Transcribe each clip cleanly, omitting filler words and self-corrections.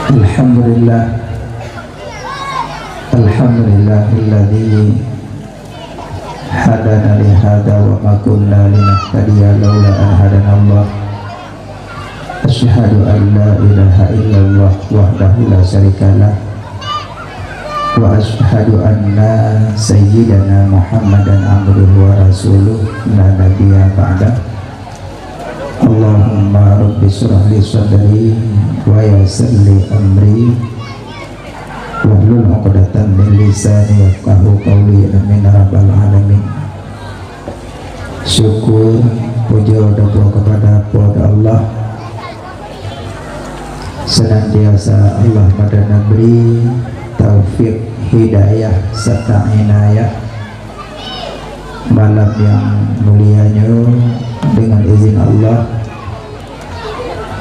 Alhamdulillah, alhamdulillahilladzi hadana li hadza wa ma kunna linahtadiya laula an hadana Allah. Asyhadu an la ilaha illallah wahdahu la syarikalah wa asyhadu anna sayyidana Muhammadan abduhu wa rasuluh la nabiyya ba'da. Allahumma rabbi shrah li sadri wa yassir li amri wahlul 'uqdatam min lisani yafqahu qawli. Amin rabbal alamin. Syukur puja doa kepada Allah, senantiasa Allah madana beri taufik, hidayah serta inayah malam yang mulianya dengan izin Allah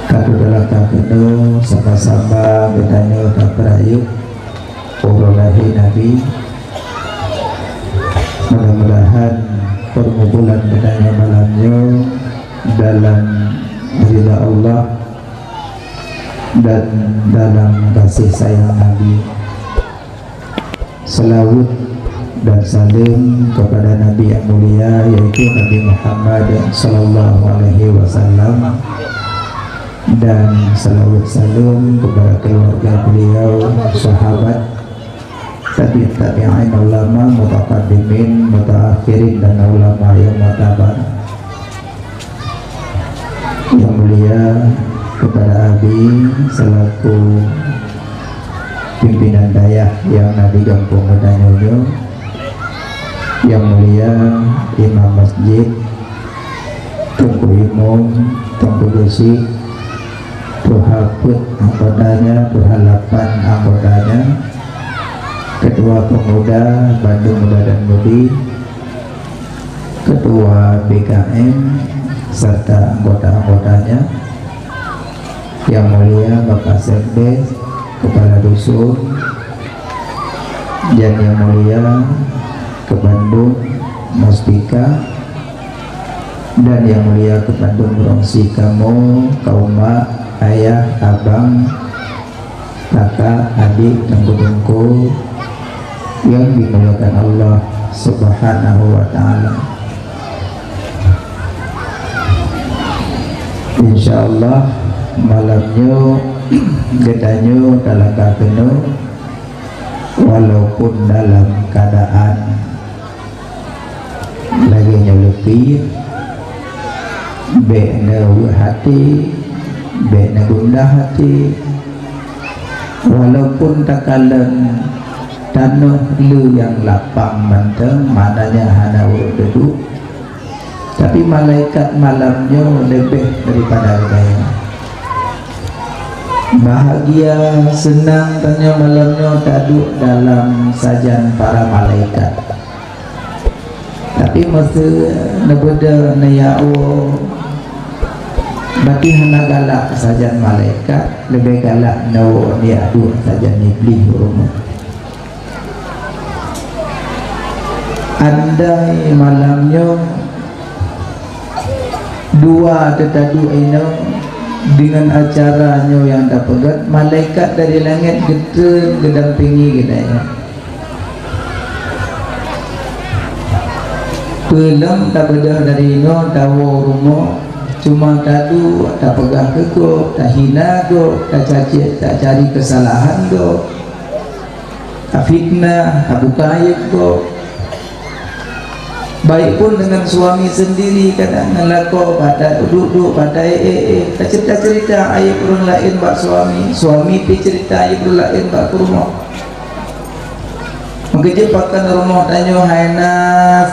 kadudalah kakeno sama-sama bedanya kaperayu urulahi Nabi. Mudah-mudahan perkumpulan bedanya malamnya dalam ridha Allah dan dalam kasih sayang Nabi. Selawat dan salim kepada Nabi yang mulia, yaitu Nabi Muhammad sallallahu alaihi wasallam, dan selawat salam kepada keluarga beliau, sahabat, tabi'in, ulama, mutaqaddimin, mutaakhirin, dan ulama yang matabar. Yang mulia kepada Abi selaku pimpinan dayah yang Nabi Gampung Nyonya, yang mulia Imam Masjid, Tunggu Imam, Tunggu Dosi, Tuhaput anggotanya, Tuhalapan anggotanya, Ketua Pemuda Bandung Muda dan Mudi, Ketua BKM serta anggota-anggotanya, yang mulia Bapak Sekdes, Kepala Dusun, dan yang mulia ke Bandung Mustika, dan yang mulia ke Bandung Rongsi, kamu kaum ayah, abang, kakak, adik, tengku-tengku yang dimuliakan Allah Subhanahu wa ta'ala. Insyaallah malamnya gedanya dalam kakeno, walaupun dalam keadaan lagi nyelupir bena hati, bena gundah hati, walaupun takalan tanah lu yang lapang manteng, mananya hana urut duduk, tapi malaikat malamnya lebih daripada gaya. Bahagia, senang tanya malamnya taduk dalam sajan para malaikat. Tapi masa nebeda nayao bagi hana galak sajan malaikat, lebih galak nawa dia adu sajan iblis rumah. Andai malamnya dua tetadu ini dengan acaranya yang dapat malaikat dari langit gede gedampingi gedanya. Belum tak bedah dari no tahu rumah, cuma tadu tak pegah ke go, tak hina go, tak caci, tak cari kesalahan go, tak fitnah, tak buka aib go. Baik pun dengan suami sendiri, kadang ngelako pada duduk pada tak cerita aib orang lain bak suami pi cerita aib orang lain bak rumah. Mengejep pakan rumah tanya haina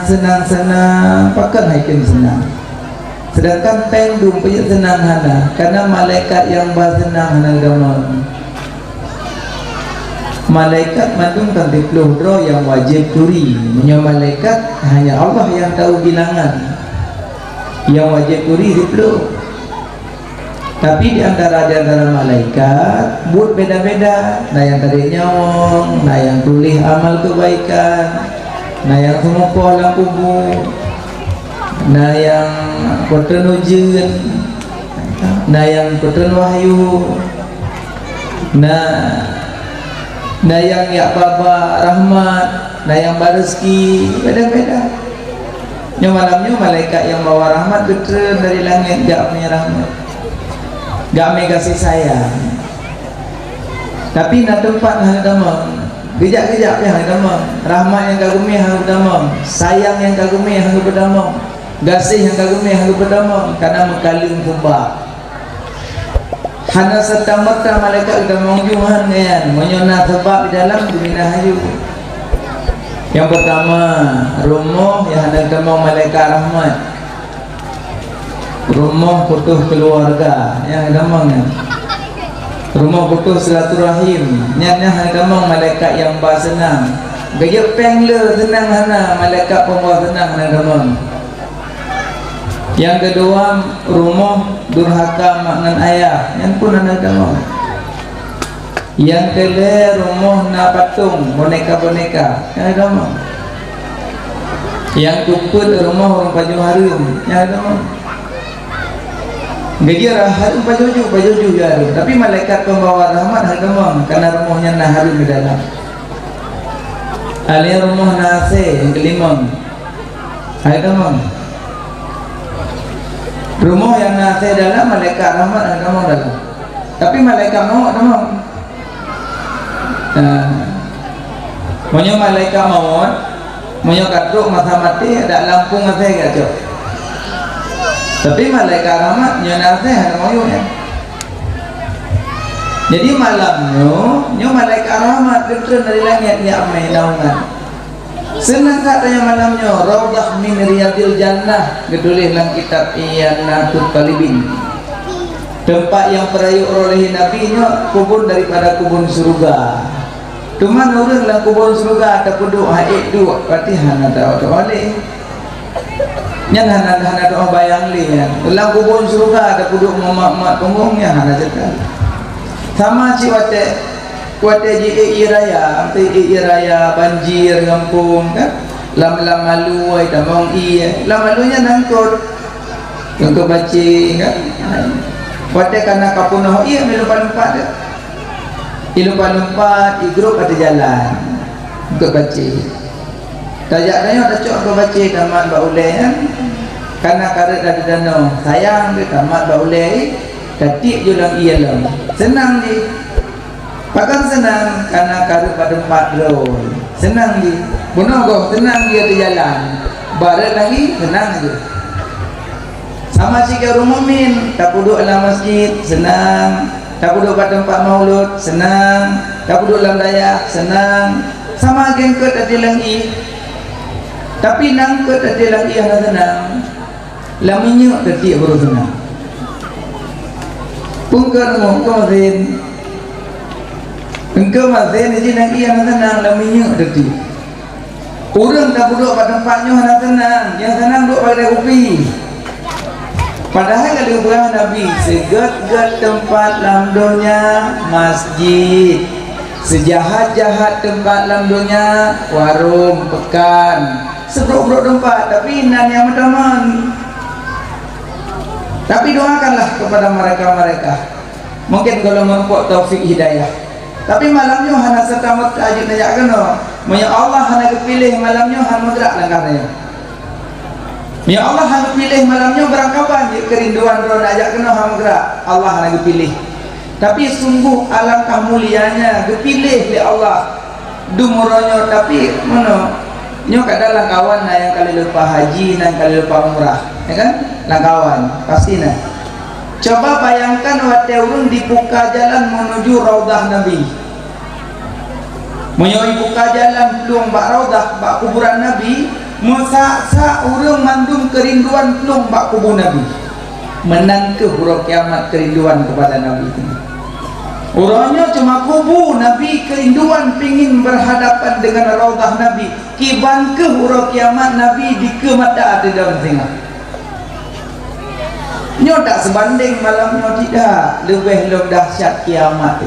senang-senang, pakan haikin senang. Sedangkan pendung punya senang hana, karena malaikat yang bersenang hana gamon. Malaikat mandung tanti keluhro yang wajib turi. Punya malaikat hanya Allah yang tahu bilangan. Yang wajib turi dipelu. Tapi di antara malaikat buat beda-beda. Nah yang tadi nyawang, nah yang tulis amal kebaikan, nah yang semua pola kubur, nah yang koten ujian, nah yang koten wahyu, Nah yang ya baba rahmat, nah yang rezeki beda-beda. Yang malamnya malaikat yang bawa rahmat betul dari langit, gak punya rahmat, gak punya kasih sayang. Tapi nak tempat hang damang, kejap-kejap yang hang damang, rahmat yang kagumi hang damang, sayang yang kagumi hang berdamang, kasih yang kagumi hang berdamang, karena mekalim kubah. Hana serta merta malaikat kita mengunjungkan kan, menyona sebab di dalam dunia hayu. Yang pertama, rumah yang hendak demang malaikat rahmat, rumah putus keluarga yang demang, rumah putus silaturahim yang demang malaikat yang bah senang, gaya pengle senang hana malaikat pembawa senang yang demang. Yang kedua, rumah durhaka maknan ayah yang pun hendak demang. Yang kedua, rumah na patung boneka-boneka yang ada. Yang kuput rumah orang baju harum yang ada. Gajah harum baju harum, tapi malaikat pembawa rahmat harum karena rumahnya na harum di dalam. Alih rumah nase yang kelima harum. Rumah yang nase dalam malaikat rahmat harum dalam. Tapi malaikat maut harum. Punya malaikat maut, punya katruk masa mati ada lampung nasi gacok. Tapi malaikat rahmat punya nasi ada moyo ya. Jadi malamnya malaikat rahmat turun dari langit ya amai naungan. Senang katanya malamnya raudhah min riyadil jannah, ditulis dalam kitab Iyanatul Talibin. Tempat yang perayu oleh nabinya kubur daripada kubur surga. Cuma orang dalam kubur surga ada puduk haid dua, berarti hana doa boleh. Yang hana doa bayang li. Dalam kubur surga ada puduk mak penggungnya hana cekal. Sama si wate ji raya, amti raya banjir kampung kan. Lam malu ai tamong lam malunya nangkut. Untuk baca kan. Wate kana kapunah melupa dah. Ilumpat igrup ada jalan untuk baca. Tajaknya ada cok untuk baca tamat bauleh kan. Karena karet ada danau sayang dia tamat bauleh katik julang ialah senang di pakan senang karena karet pada 4 roh senang di bonogo senang dia di jalan barat lagi senang je. Sama sikit rumah min tak duduk dalam masjid senang, tak duduk pada tempat maulud senang, tak duduk dalam dayak senang. Sama gengket ada langi, tapi nangket ada langi yang senang, laminya tertiak baru senang. Pungkar engkau mazin ini langi yang senang, laminya tertiak. Orang tak duduk pada tempatnya yang senang, yang senang duduk pada kopi. Padahal kalau berang Nabi segat-gat tempat lamdonya masjid, sejahat-jahat tempat lamdonya warung pekan, sebrok-brok tempat, tapi nan yang berteman. Tapi doakanlah kepada mereka-mereka. Mungkin kalau mempunyai taufik hidayah. Tapi malamnya hana setamat ajib najak kena. Maya Allah hana kepilih malamnya hana mudrak langkahnya. Ya Allah hanya pilih malamnya berangkapan dia kerinduan roh ajak kena hang gerak Allah hanya pilih. Tapi sungguh alangkah mulianya dipilih oleh Allah dumuronya. Tapi mana nyo kadalah kawan yang kali lupa haji dan kali lupa umrah ya kan langkawan pasti nah. Coba bayangkan waktu urun dibuka jalan menuju raudhah Nabi, menyoi buka jalan pelung bak raudhah bak kuburan Nabi. Masa orang mandum kerinduan pelung bak kubur Nabi, menangke huruf kiamat kerinduan kepada Nabi itu. Orangnya cuma kubur Nabi kerinduan pingin berhadapan dengan raudhah Nabi. Kiban ke huruf kiamat Nabi di kemata ada dalam tengah. Nyo tak sebanding malamnya tidak, lebih dahsyat kiamat.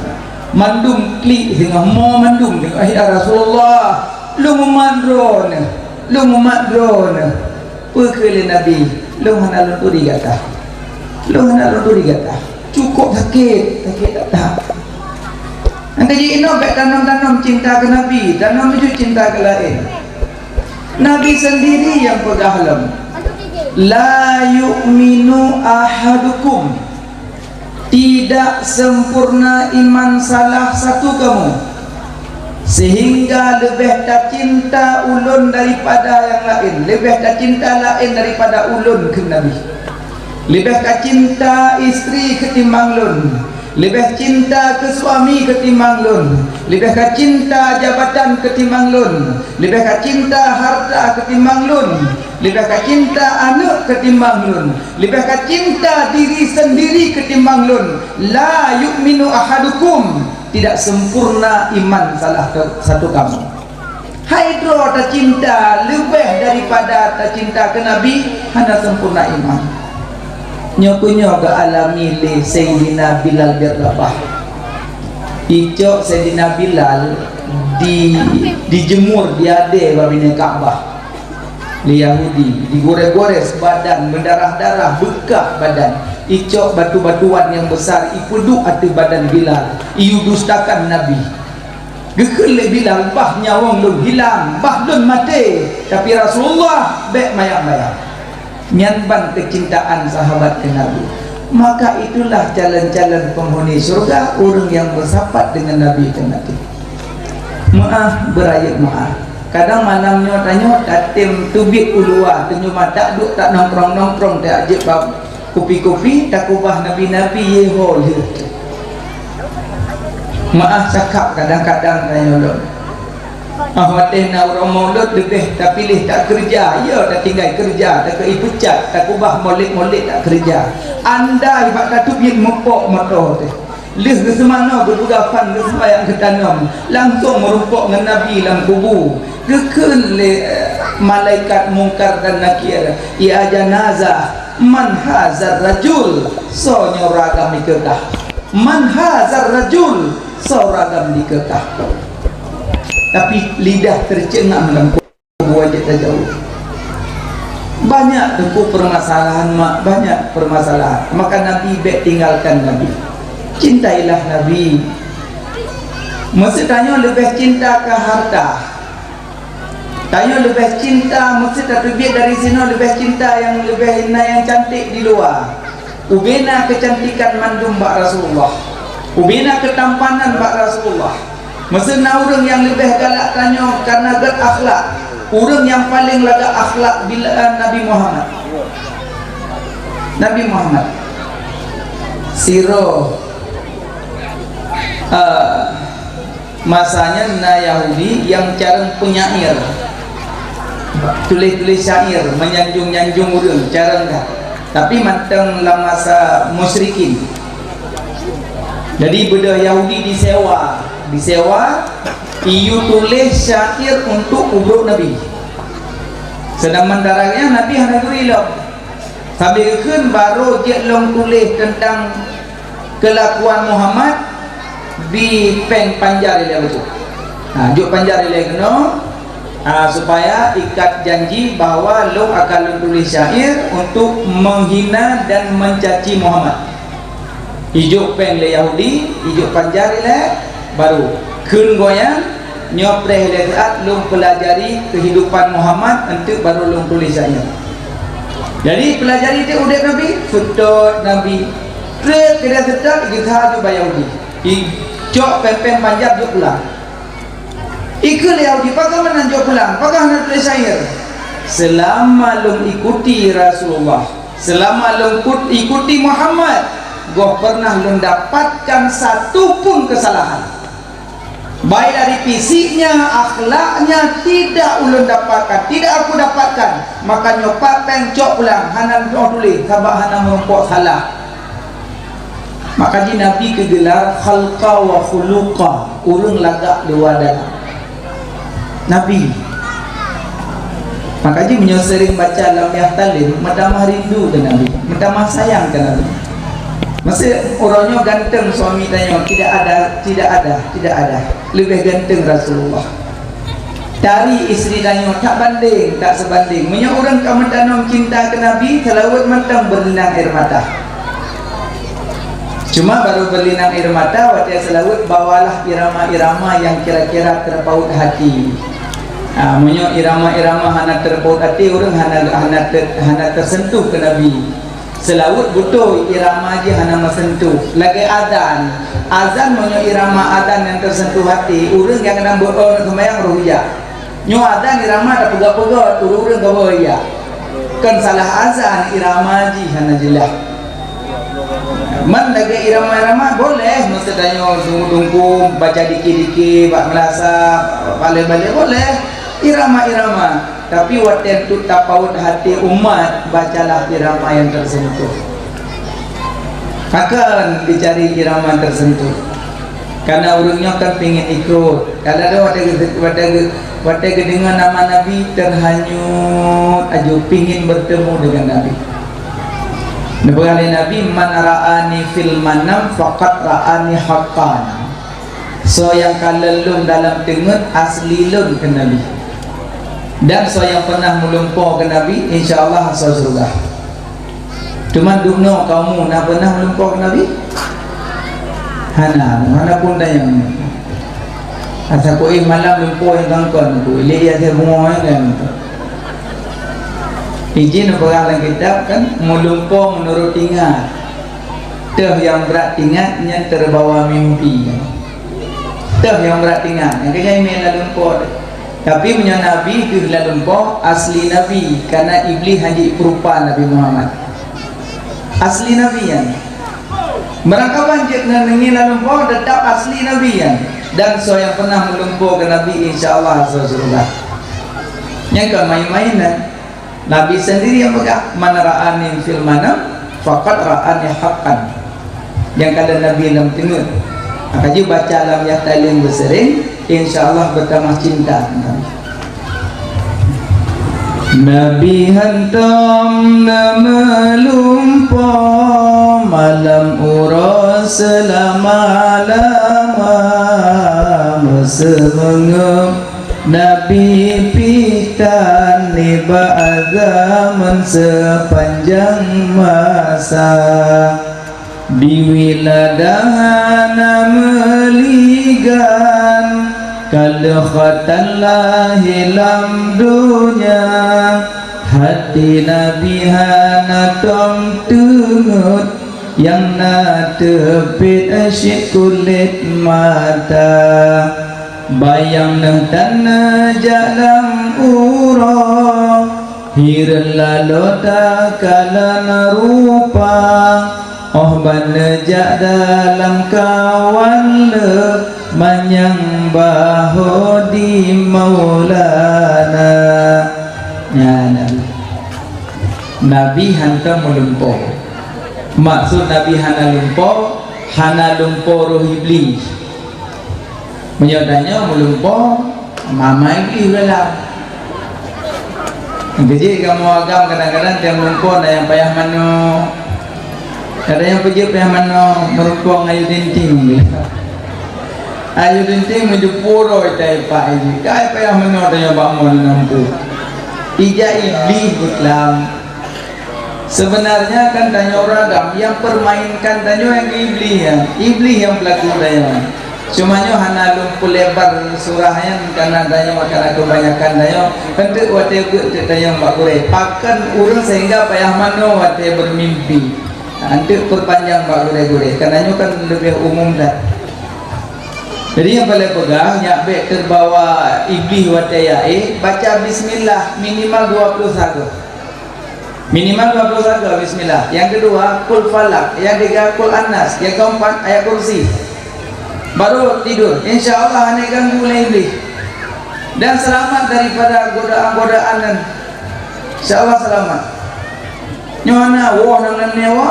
Mandum klik tengah mau mandum tengah ya Rasulullah, lu memandron. Lu memadron perkele Nabi lu hana lunturi kata, lu hana lunturi kata cukup sakit tak Angkaji ino baik tanam-tanam cinta ke Nabi, tanam itu cinta ke lain. Nabi sendiri yang pegang la yu'minu ahadukum, tidak sempurna iman salah satu kamu sehingga lebih tak cinta ulun daripada yang lain, lebih tak cinta lain daripada ulun ke Nabi, lebih tak cinta istri ketimbang ulun, lebih cinta ke suami ketimbang lun, lebih ke cinta jabatan ketimbang lun, lebih ke cinta harta ketimbang lun, lebih ke cinta anak ketimbang lun, lebih ke cinta diri sendiri ketimbang lun. La yu'minu ahadukum, tidak sempurna iman salah satu kamu. Haidro tak cinta lebih daripada tak cinta ke Nabi, hanya sempurna iman. Nyokunyo ke alami li Sayyidina Bilal bin Rabah. Icok Sayyidina Bilal dijemur diade babine Ka'bah li Yahudi, digores-gores badan, berdarah-darah, bekah badan. Icok batu-batuan yang besar ipuduk ati badan Bilal, iu dustakan Nabi. Gekele Bilal bah nyawang lun hilang, bah lun mati, tapi Rasulullah bek mayang-mayang nyanban kecintaan sahabat ke Nabi. Maka itulah jalan-jalan penghuni surga, orang yang bersahabat dengan Nabi ke Nabi. Maaf berayat maaf. Kadang malamnya tanya tatim tubik ulua, tenyuma tak duk tak nongkrong-nongkrong tak ajib kopi-kopi tak ubah Nabi-Nabi yehol. Maaf cakap kadang-kadang tanya lo. Ahwadeh na orang maulud lebih tak pilih tak kerja, ya tak tinggal kerja, tak keipucat, tak ubah molek-molek tak kerja. Anda ibat katu biar mempok motor tu. Lih ke semana berbugapan ke sembahyang ke tanam, langsung merumpok dengan Nabi dalam kubur. Kekun le malaikat mungkar dan nakir, ya janazah man hazar rajul, so nyoragam dikekah. Man hazar rajul, so ragam dikekah. Tapi lidah tercengang dalam kubur aja tak jauh. Banyak tuku permasalahan mak, banyak permasalahan. Maka Nabi baik tinggalkan Nabi. Cintailah Nabi. Mesti tanya lebih cinta ke harta. Tanya lebih cinta, mesti terbiak dari sini lebih cinta yang lebih yang cantik di luar. Ubena kecantikan mandum bak Rasulullah. Ubena ketampanan bak Rasulullah. Mesti orang yang lebih galak tanya karena gak akhlak. Orang yang paling laga akhlak bila Nabi Muhammad. Nabi Muhammad siro masanya na Yahudi yang cara penyair, tulis-tulis syair, menyanjung-nyanjung orang cara enggak. Tapi manteng lah masa musyrikin. Jadi budak Yahudi disewa, iu tulis syair untuk ubruk Nabi. Sedang mendarangnya Nabi hendak berilap. Sambil kan baru dia long tulis tentang kelakuan Muhammad di peng panjar dia betul. Juk panjar dia kena supaya ikat janji bahwa lo akan tulis syair untuk menghina dan mencaci Muhammad. Ijuk peng le Yahudi, ijuk panjar le baru kun goyang nyopreh le saat lo pelajari kehidupan Muhammad untuk baru lo tulis syair. Jadi pelajari itu udah Nabi, futut Nabi, trek kita tetap kita juga Yahudi. Ijok pempem panjar jok pulang. Ikut Yahudi, pakai mana jok pulang? Pakai nak tulis syair. Selama lo ikuti Rasulullah, selama lo ikuti Muhammad, gua pernah lo dapatkan satu pun kesalahan. Baik dari fisiknya, akhlaknya tidak ulun dapatkan, tidak aku dapatkan. Maka nyopak pencok pulang, hanan tulis, sabak hanan merumpok salah. Maka di Nabi kegelar khalqa wa khuluqa, urung lagak luar dalam Nabi. Maka dia sering baca Lamiyah Talim, madamah rindu ke Nabi, madamah sayang ke Nabi. Masih orangnya ganteng, suami tanya tidak ada lebih ganteng Rasulullah. Dari istri tanya tak banding, tak sebanding. Menyak orang kamu tanam cinta ke Nabi, selawat mantang berlinang air mata. Cuma baru beli nang air mata watia selawut, bawalah irama-irama yang kira-kira terpaut hati. Munyo irama-irama hana terpaut hati, orang hana tersentuh ke Nabi. Selawut butuh irama aja hana mensentuh. Lagi azan munyo irama azan yang tersentuh hati, orang yang kena berdoa sembahyang rohiyah. Nyo azan irama ada pegah-pegah, orang gawaya. Kan salah azan irama aja hana jelas. Man lagi irama-irama boleh, mesti tanya tunggu-tunggu, baca dikit-dikit, bak melasa, balik-balik boleh. Irama-irama, tapi waktu itu tapaut hati umat, bacalah irama yang tersentuh. Akan dicari irama tersentuh, karena orangnya kan pengen ikut. Kalau ada waktu dengan nama Nabi terhanyut, aja pingin bertemu dengan Nabi. Nabi Nabi man ra'ani fil manam faqat ra'ani haqqan. So yang kalelum dalam tengut asli lum ke Nabi. Dan so yang pernah melumpur ke Nabi insyaallah so surga. Cuma duno kamu nak pernah melumpur ke Nabi? Hana pun tanya. Asa ko malam lumpur yang tangkon ko ile ya se bungo kan. Izin perang kitab kan melumpur menurut ingat. Teh yang berat ingatnya terbawa mimpi. Teh yang berat ingat. Yang kaya email lumpur. Tapi punya Nabi itu lumpur asli Nabi karena iblis haji perupa Nabi Muhammad. Asli Nabi yang. Mereka banjir nengi lumpur tetap asli Nabi yang. Dan so yang pernah melumpur ke Nabi insyaallah surga. Yang kan main-mainan. Nabi sendiri yang pegang man ra'ani fil manam faqad ra'ani haqqan. Yang kata Nabi dalam tengut. Maka juga baca alam yang talim bersering, insyaallah bertambah cinta. Nabi hantam nama lumpur malam uras selama-lama semengem Nabi pitan niba agaman sepanjang masa di wiladahana meligan kalkhatan lahilam dunya hati Nabi hana tom tungut yang na tepit asyik kulit mata bayang nang tanah jalan ura hiran lalu tak kalan rupa oh banejak dalam kawan le manyang bahu di maulana ya Nabi hantar melumpur. Maksud Nabi hana lumpur roh iblis. Menyodanya melumpur mama iblis belah. Jadi kamu agam kadang-kadang tiang lumpur ada yang payah mano. Ada yang pergi payah mano merumpur ayu dinting. Ayu dinting menuju puro itai pak ini. Kai payah mano ada yang bangun nampu. Ija iblis butlam. Sebenarnya kan tanya orang yang permainkan tanya yang iblis yang pelaku tanya. Cumanya hana lumpur lebar surahnya karena tanya karena kebanyakan tanya. Hendak wate tanya mbak gure. Pakan urang sehingga payah mano wate bermimpi. Hendak perpanjang mbak gure. Karena kan lebih umum dah. Jadi yang paling pegang nyabek terbawa iblis wate yae baca bismillah minimal 21. Minimal 21 bismillah. Yang kedua kul falak, yang ketiga kul annas, yang keempat ayat kursi. Baru tidur. Insyaallah ane ganggu oleh iblis. Dan selamat daripada godaan-godaan dan insyaallah selamat. Nyona wah nang newa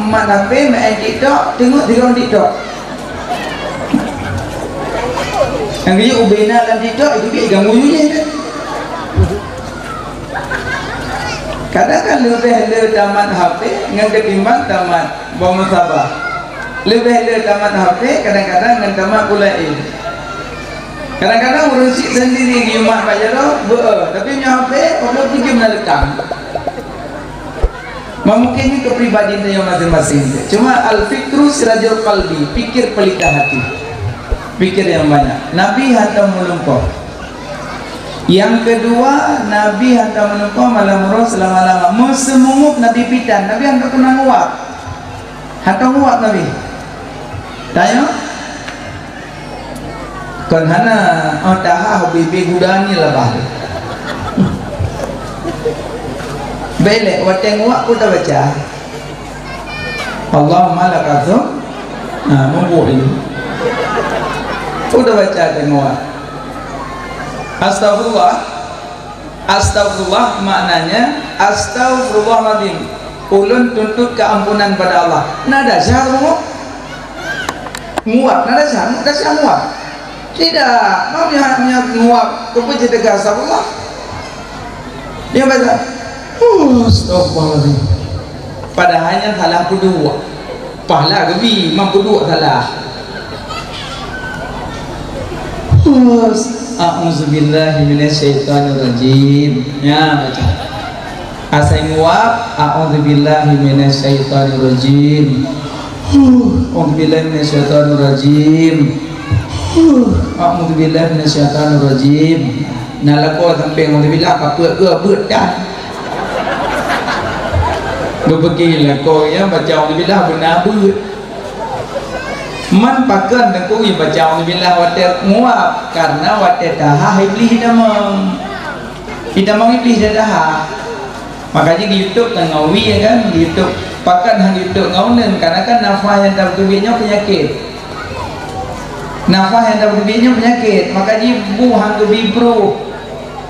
mat HP main TikTok, tengok TikTok. Yang dia ubena dalam TikTok itu dia ganggu juga. Kadang-kadang lebih tamat HP dengan ketimbang tamat bawa musabah. Lebih tamat HP kadang-kadang dengan tamat ulai. Kadang-kadang urusik sendiri di rumah Pak Jaro, tapi punya HP orang pergi menalekam. Mungkin kepribadian yang masing-masing. Cuma al-fikru sirajul qalbi, pikir pelita hati, pikir yang banyak. Nabi hantar melumpuh. Yang kedua, Nabi hantar melumpuh malam roh selama-lama. Musemunguk Nabi pitan. Nabi hantar kena nguap. Hantar nguap Nabi. Tanya? Kon hana taha bibi gudani lah bah. Belek wateng nguap ku tak baca. Allahumma lakazum. Mumpu ini. Udah baca tengok. Astagfirullah. Astagfirullah maknanya astagfirullahaladzim. Ulun tuntut keampunan pada Allah. Nada syarmu nguap, nada syarmu, nada syarmu nguap. Tidak, mau hanya nguap. Kepuji tegas astagfirullah. Dia baca astagfirullahaladzim. Padahalnya salah kedua. Pahala gebi, mampu dua salah. A'udzubillahi minasyaitonirrajim. Ya baca. Asai nguap, a'udzubillahi minasyaitonirrajim. A'udzubillahi minasyaitonirrajim. A'udzubillahi minasyaitonirrajim. Nalako sampai a'udzubillah kaput ke beut dah. Berbegil kau ya baca a'udzubillah benar beut. Man pakan dan kau baca a'udzubillah water nguap karena water taha iblis damang. Kita mau iblis dah. Makanya di YouTube ngawi ya kan, di YouTube pakan hang YouTube ngaunen karena kan nafas yang tak berbeza penyakit. Nafas yang tak berbeza penyakit. Makanya bu hang tu bibro.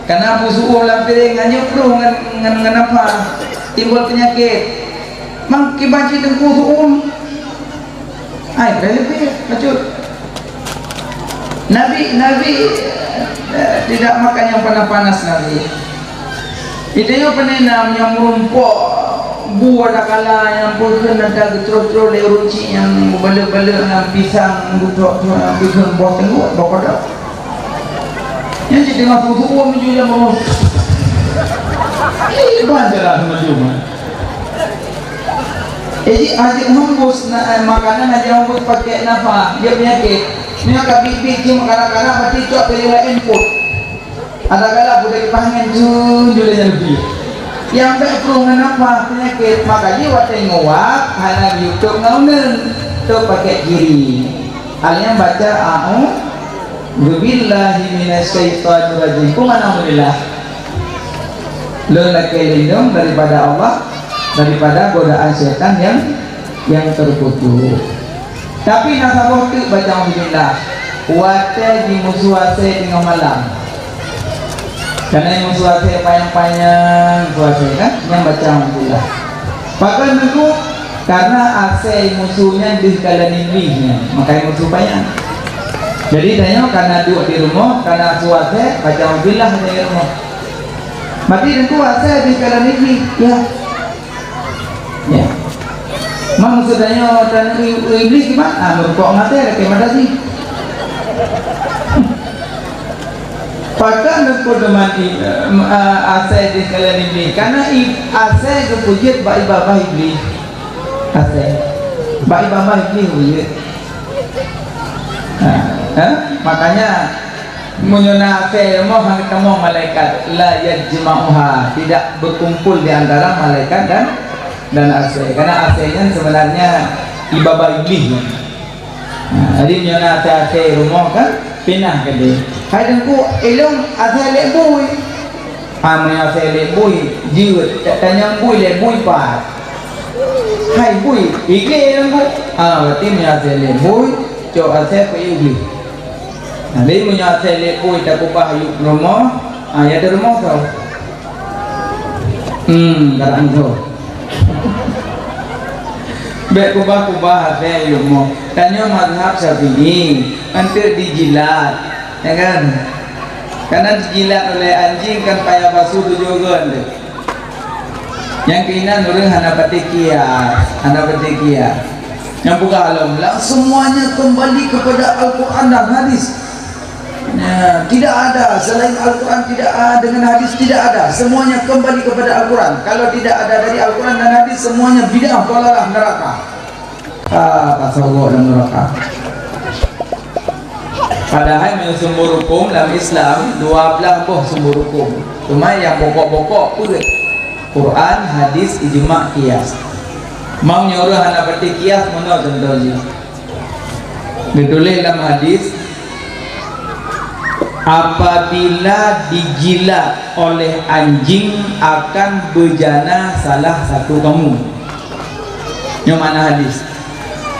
Karena bu suhu lampir nganya pro ngan apa? Timbul penyakit. Mang kibaci tengku suum. Ai berapa maksud? Nabi tidak makan yang panas-panas Nabi. Itu yang penenam yang merumpuk buah dah kala yang pun ada getro-getro leruci yang bala-bala yang pisang butok yang pisang buah tengok bakal dah. Yang di tengah suhu menuju yang mau. Ini banjalah menuju. Jadi adik hembus makanan aja hembus pakai nafas dia penyakit. Ni agak bibit cuma kadang-kadang mati cok pilih input. Ada kala boleh dipanggil jualnya lebih. Yang tak perlu nafas penyakit makanya waktu nguap hanya YouTube ngaunen tu pakai kiri. Alnya baca A'udzubillahi minasyaitonirrajim. Alhamdulillah. Lo nak lindung daripada Allah, daripada godaan setan yang terkutuk. Tapi nasabah tu baca alhamdulillah. Wate di musuhase tengah malam. Karena yang musuhase panjang-panjang musuhase kan yang baca alhamdulillah. Bahkan itu karena ase musuhnya di skala nilainya, makanya musuh panjang. Jadi tanya karena duduk di rumah, karena suase baca alhamdulillah di rumah. Mati tentu ase di skala nilai ya. Ya. Mang sudahnya dan iblis gimana? Merukuk mati ada kemana sih? Pakai merukuk mati asai di kalian iblis. Karena asai kepujit baik bapa iblis. Asai baik bapa iblis pujit. Makanya menyona asai mau ketemu malaikat la yajma'uha, tidak berkumpul di antara malaikat dan asai, karena asainya sebenarnya ibabah iblis. Jadi nyana asai rumah kan pinah ke dia. Kadangku elong asai lebui. Amanya asai lebui jiut tanya bui lebui pat. Hai bui ike elong bui. Berarti nya asai lebui cok asai pe iblis. Jadi punya asai lebui tak ubah yuk rumah. Ya ada rumah kau. Karang tu. Baik kubah hati ilmu. Tanya mazhab Syafi'i untuk dijilat, ya kan? Karena dijilat oleh anjing kan payah basuh juga deh. Yang keinginan orang hana petikia. Yang buka alam lah semuanya kembali kepada Al-Quran dan hadis. Ya, tidak ada selain Al-Quran, tidak ada dengan hadis, tidak ada, semuanya kembali kepada Al-Quran. Kalau tidak ada dari Al-Quran dan hadis, semuanya bid'ah, dalalah, neraka. Tasawuf dan neraka. Padahal yang sumber hukum dalam Islam 12 buah sumber hukum. Cuma yang pokok-pokok pun Quran, hadis, ijma', qiyas. Mau nyuruh anak berarti qiyas mana contohnya? Ditulis dalam hadis, apabila dijilat oleh anjing akan bejana salah satu kamu. Yang mana hadis?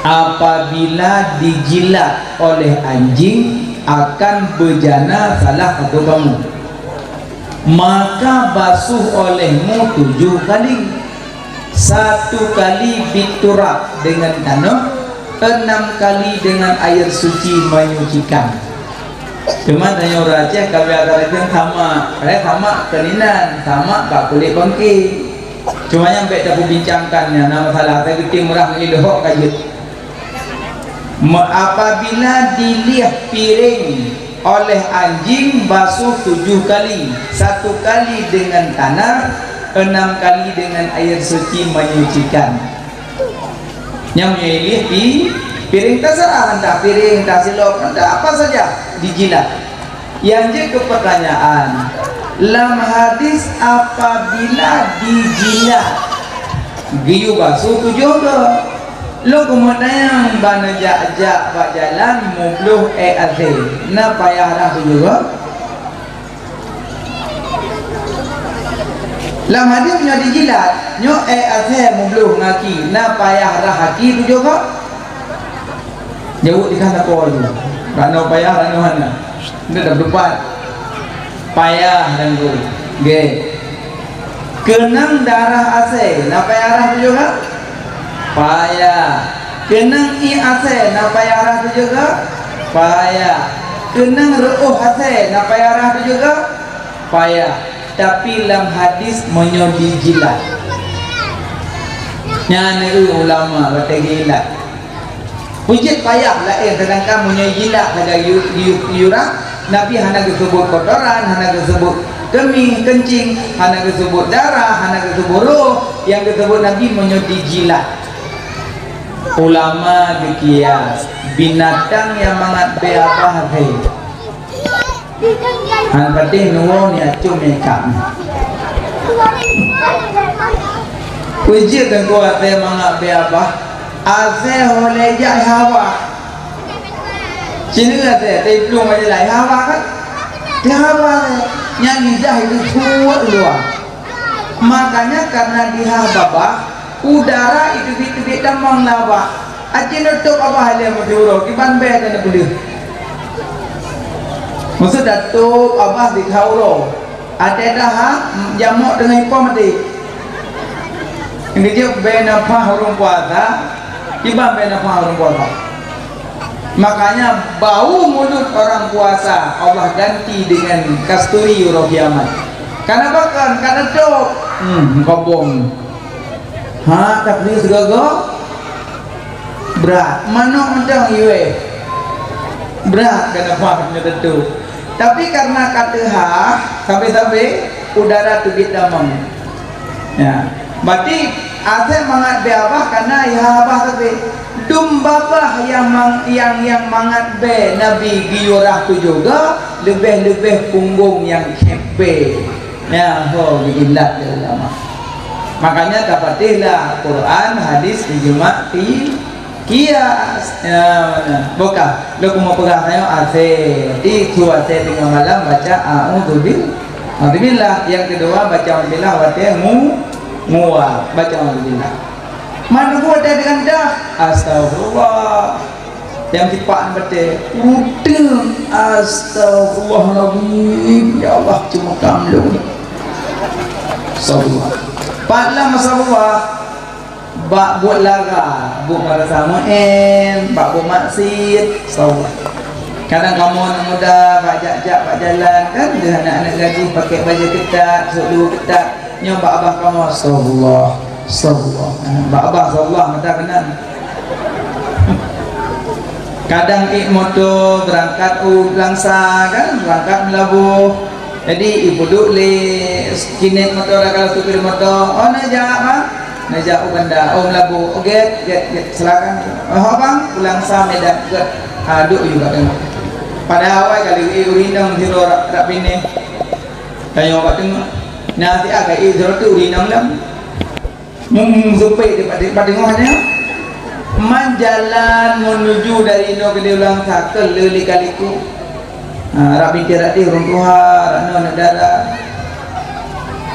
Apabila dijilat oleh anjing akan bejana salah satu kamu, maka basuh olehmu 7 kali, 1 kali biturab dengan tanah, 6 kali dengan air suci menyucikan. Cuma tanya orang Aceh, kalau ada yang sama, sama keninan, sama tak kulit bangkit. Cuma yang baik aku bincangkan ya, nama salah saya kecil murah mengiluh kajut. Apabila dilihat piring oleh anjing, basuh 7 kali, 1 kali dengan tanah, 6 kali dengan air suci menyucikan. Yang memilih di piring terserah, entah piring, entah silop, entah apa saja dijilat. Yang jadi pertanyaan, dalam hadis apabila dijilat giyu basuh 7 ke? Lo kemudian bana jak-jak pak jalan mubluh azim. Na payahlah tu juga. Dalam hadis nyo dijilat, nyo azim mubluh ngaki. Na payahlah haki tu juga. Jauh di kana ko tu. Rano payah rano hana. Ini dah berdebat. Payah dan tu. Ge. Kenang darah azim. Na payahlah tu juga. Payah. Kenang i ase na payah tu juga payah. Kenang ruh ase na payah tu juga payah. Tapi dalam hadis menyo dijilat. Nyane ulama kata jilat. Pujit payah lah sedangkan menyo jilat ada yurang. Nabi hana disebut kotoran, hana disebut kemih, kencing, hana disebut darah, hana disebut roh. Yang disebut Nabi menyo dijilat. Ulama dikias binatang yang mangat beabah hai han patih nuwo ni acum mekam uji dan kuat dia mangat beabah ase oleh jai hawa sini kata dia belum aja lai hawa kan dia hawa yang lidah itu kuat luar, makanya karena dia babah udara itu bit damang lawa aje nutup apa hal yang muduro kiban be dan boleh maksud datuk abah di kauro ada dah jamak dengan ipa mati ini dia be napa urung puasa kiban be napa urung puasa, makanya bau mulut orang puasa Allah ganti dengan kasturi uro kiamat. Karena bahkan karena dok kobong takbir segaga berat mana macam iwe berat kenapa tentu. Tapi karena kata sampai udara tu damang ya berarti ada mangat be abah karena ya abah tapi dum babah yang mangat be Nabi giurah tu juga lebih punggung yang kepe ya ho biilat ulama. Makanya dapatilah Quran, hadis, ijma', qiyas. Ya mana? Buka. Lo mau pegang ayo ase. Itu ase tengah malam baca a'udzubillah. Yang kedua baca a'udzubillah wa muwa. Baca a'udzubillah. Mana gua ada dengan dah? Astagfirullah. Yang tipaan betul. Udah astagfirullahaladzim. Ya Allah cuma kamu. Astagfirullah. Padahal masalah buat laga, buat merasa mu'in, buat maksud, sahabat. Kadang kamu anak muda, pak jalan kan, dia anak-anak gaji pakai baju ketat, sudu ketat, nyoba abah kamu, astagfirullah, Mbak abah, astagfirullah, mata kenan. kadang motor berangkat langsa kan, berangkat melabuh. Jadi ibu duduk le skinet motor kalau supir motor, oh najak apa? Najak benda, melabuh, get silakan. Oh bang, pulang sa Medan get, duduk juga tengok. Pada awal kali urinang zero rak pini, kayak apa tengok. Nanti agak zero tu urinang lam, supaya pada tengoknya. Menjalan menuju dari Indo ke Ulang Sakel leli kaliku. Rabi tirati urung tuha rana negara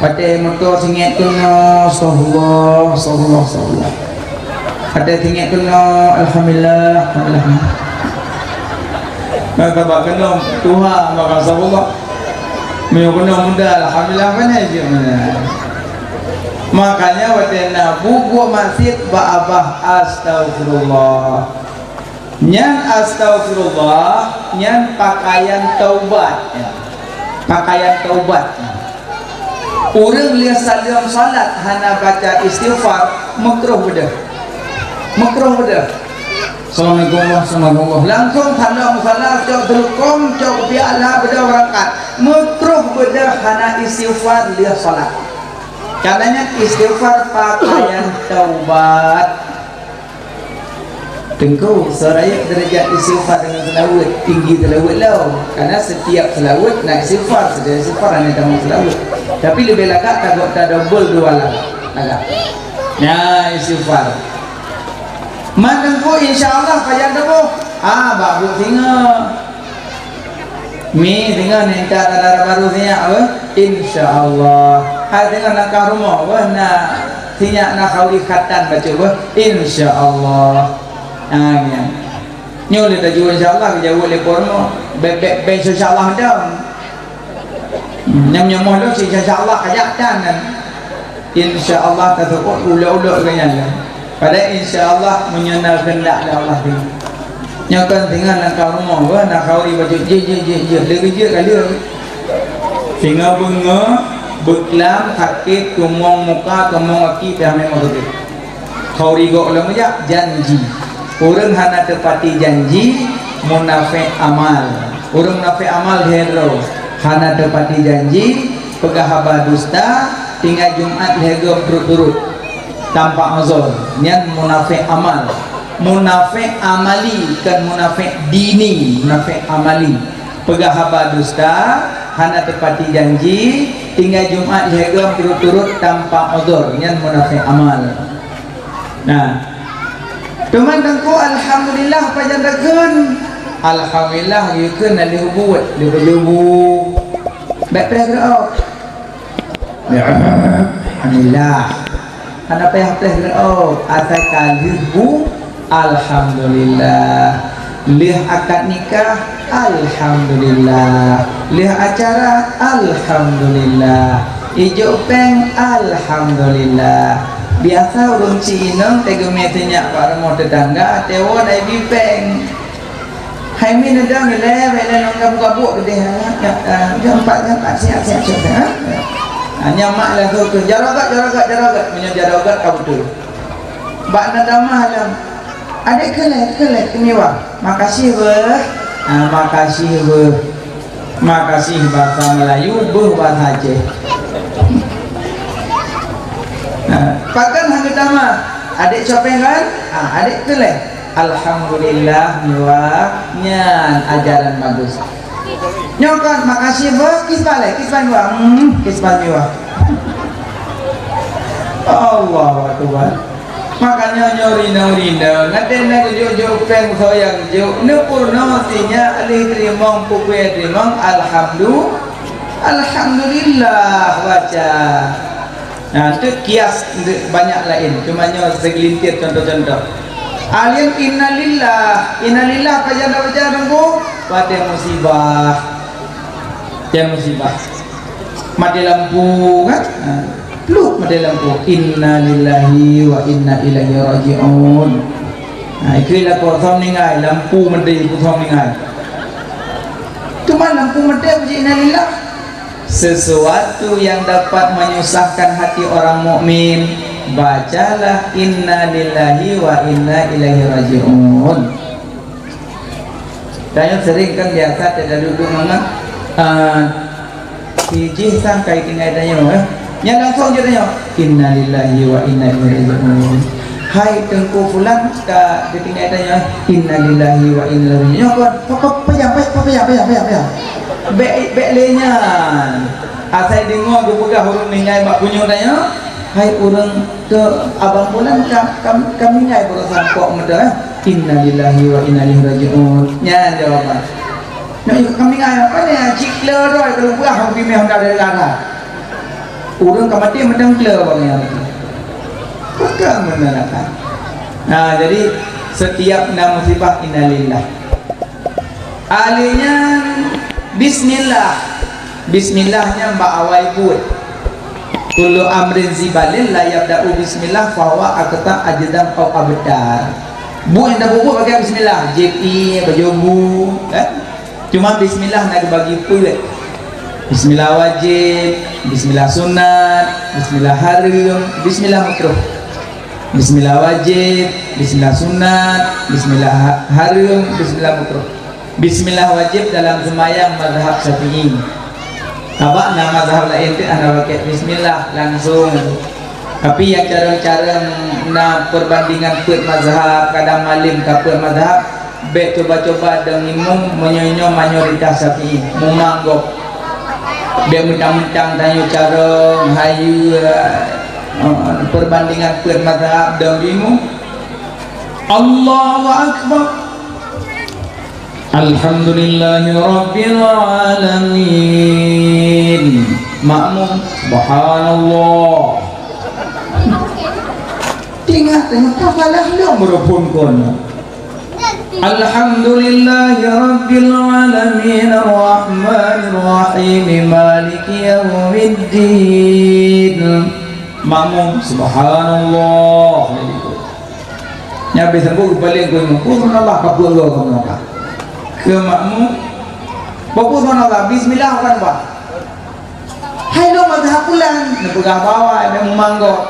pate motor singit kena sallallahu pate singit kena alhamdulillah maka bak kena tuha maka sallallahu meu kena muda alhamdulillah mana je mana. Makanya watena buku masjid ba'abah astagfirullah nyan astagfirullah nyan pakaian taubat ya. Pakaian taubat orang lihat salam salat hana baca istighfar makruh beda Assalamualaikum langsung tanda salat cok telkom cok biala beda berangkat makruh beda hana istighfar lihat salat katanya istighfar pakaian taubat. Tengku seraya derajat istighfar dengan selawat tinggi selawat lau karena setiap selawat nak istighfar setiap istighfar hanya tambah selawat tapi lebih lagak takut tak double dua lagak nah istighfar tengku insyaAllah kajian tengku bagus tinggal tinggal minta tanda baru apa insyaAllah tinggal nak ke rumah nak tinggal nak kawin khatan baca insyaAllah nyo le ta jual insyaallah ke jauh le porno bebek insyaallah dah nyam mohon si insyaallah ajak dan insyaallah tasawuf ula-ula ganyan pada insyaallah menyana kehendak Allah ni nyo kan tinggal nak rumah nak khauri baju je le kerja kali singa bunga beklam sakit tumong muka tumong kaki dah memang betul khauri go ulama janji. Orang hana tepati janji munafik amal. Orang munafik amal hero hana tepati janji pegahaba dusta tinggal Jumat hego turut-turut tanpa uzur. Nyan munafik amal. Munafik amali kan munafik dini, munafik amali. Pegahaba dusta hana tepati janji tinggal Jumat hego turut-turut tanpa uzur. Nyan munafik amal. Nah, teman tengku alhamdulillah pajandakeun alhamdulillah yekeun ali hubut li bajubu baik berau alhamdulillah ana payah berau asal kalbu alhamdulillah lih akad nikah alhamdulillah lih acara alhamdulillah ijo peng alhamdulillah biasa orang Cina tega metenya para mau tetangga tewa dai bipeng hai min ada ngele wele nang kabuk gede jampat siap hanya mak lah tu jaragat punya jaragat kau betul bak nadama alam ada kelet keniwa makasih makasih bahasa Melayu bahasa Aceh pakan hang utama adik copeng kan adik keleh alhamdulillah nyan ajaran bagus nyokan makasih kispan miwa Allah Akbar makanya nyori-nori ngaten aku jo peng soyang jo nepurno sinya alih trimong pukwe trimong alhamdulillah baca. Nah itu kias banyak lain cumanya segelintir contoh-contoh alien innalillah pajanda nunggu pada musibah mati lampu kan lu mati lampu innalillahi wa inna ilaihi raji'un nah itu lah kosong ningai lampu mati kosong ningai cuma lampu mati puji innalillah sesuatu yang dapat menyusahkan hati orang mukmin bacalah inna lillahi wa inna ilaihi raji'un Tanya sering kan biasa tidak duduk mana hiji sampai tinggal tanya yang langsung je tanya innalillahi wa inna ilaihi raji'un. Hai tengku fulan ka tinggal tanya innalillahi wa inna ilaihi raji'un. Payah Bek lenya asai dengar dia pegah huruf ningai mak punya tanya hai urang ke abang bulan kami ngai berusaha kok muda innalillahi wa inna ilaihi raji'un. Nya jawaban kami ngai apa ni cikle roi kalau pegah hampir meh hendak dari lara urang kamati mendang kle bang yang pegah menerangkan. Nah jadi setiap nama sifat innalillah alinya Bismillahnya mbak awai buat kullu amrin zibalin la yabda'u bismillah fahuwa akta ajdam au abdar. Bu yang dah buat pakai bismillah JP baju bu cuma bismillah nak bagi pulet. Bismillah wajib, bismillah sunat, bismillah haram, bismillah makruh. Bismillah wajib, bismillah sunat, bismillah haram, bismillah makruh. Bismillah wajib dalam sembahyang mazhab Syafi'i. Apa nama mazhab lain itu anda pakai bismillah langsung. Tapi yang cara-cara na perbandingan put mazhab kadang malim ka put mazhab be coba-coba dengan menyonyo mayoritas Syafi'i memanggop. Be mentang-mentang tanya cara hayu perbandingan put mazhab dengan Allahu Akbar. Alhamdulillahi Rabbil Alamin. Makmum subhanallah. Tinggal tengok kafalah lu merupun kono. Alhamdulillahi Rabbil Alamin Ar-Rahmanir Rahim Maliki Yaumiddin. Makmum subhanallah. Nyabe sambung balik kono. Subhanallah kabul kono. Ke makmum bapak Allah bismillah kan pak hai lo mazhab pulang nepegah bawah ada memanggo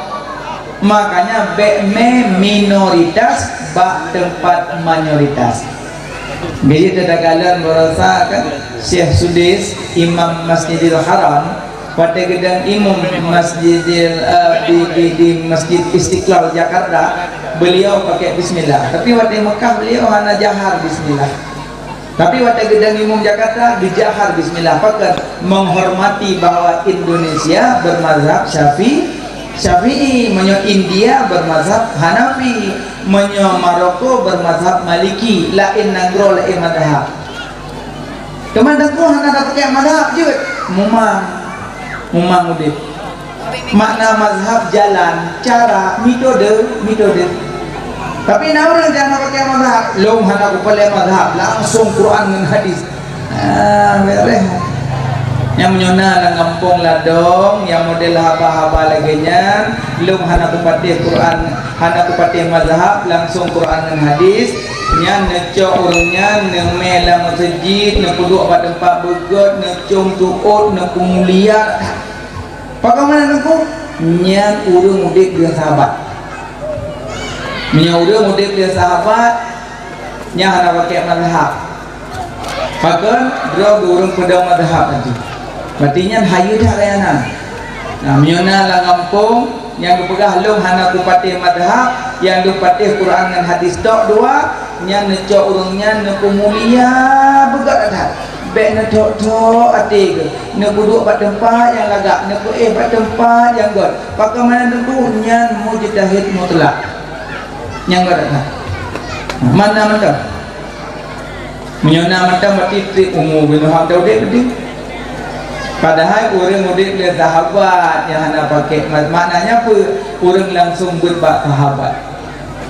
makanya me minoritas bak tempat mayoritas. Jadi tetagalan merasa kan Syekh Sudais Imam Masjidil Haram pada gedang imam Masjidil di Masjid Istiqlal Jakarta beliau pakai bismillah tapi waktu Mekah beliau hanya jahar bismillah. Tapi waktu gedang imam Jakarta dijahar bismillah pakai menghormati bahwa Indonesia bermazhab Syafi'i, menyo India bermazhab Hanafi, menyo Maroko bermazhab Maliki, lain nagro lain madhab. Kemana ko hana pakai madhab je, mumang udip. Makna mazhab jalan, cara, metode. Tapi nak orang jangan pakai mazhab, long hana ko pala mazhab, langsung Quran dan hadis. Boleh. Yang menyona lang kampung ladong, yang model haba-haba laginya, long hana ko patih Quran, hana ko patih mazhab, langsung Quran dan hadis. Nya necok orangnya nemela masjid, nepuduk pada tempat begot, necung tuut, nemulia. Bagaimana nengku? Nya urang mudik dia sahabat. Menyaudah mudik dia sahabat nya hana pakai mazhab bahkan beliau burung pedang mazhab aja berarti hayu dah layanan. Nah menyona lang kampung yang dipegah long hana kupatih mazhab yang dipatih Quran dan hadis tok dua nya necok urangnya neku mulia begat dah bek netok ati ke neku pada tempat yang lagak neku pada tempat yang god bagaimana tentu nya mujtahid mutlak yang berada mana menyona macam berarti umum benuham daudek tadi padahal orang mudik dia sahabat yang hendak pakai maknanya apa orang langsung berbak sahabat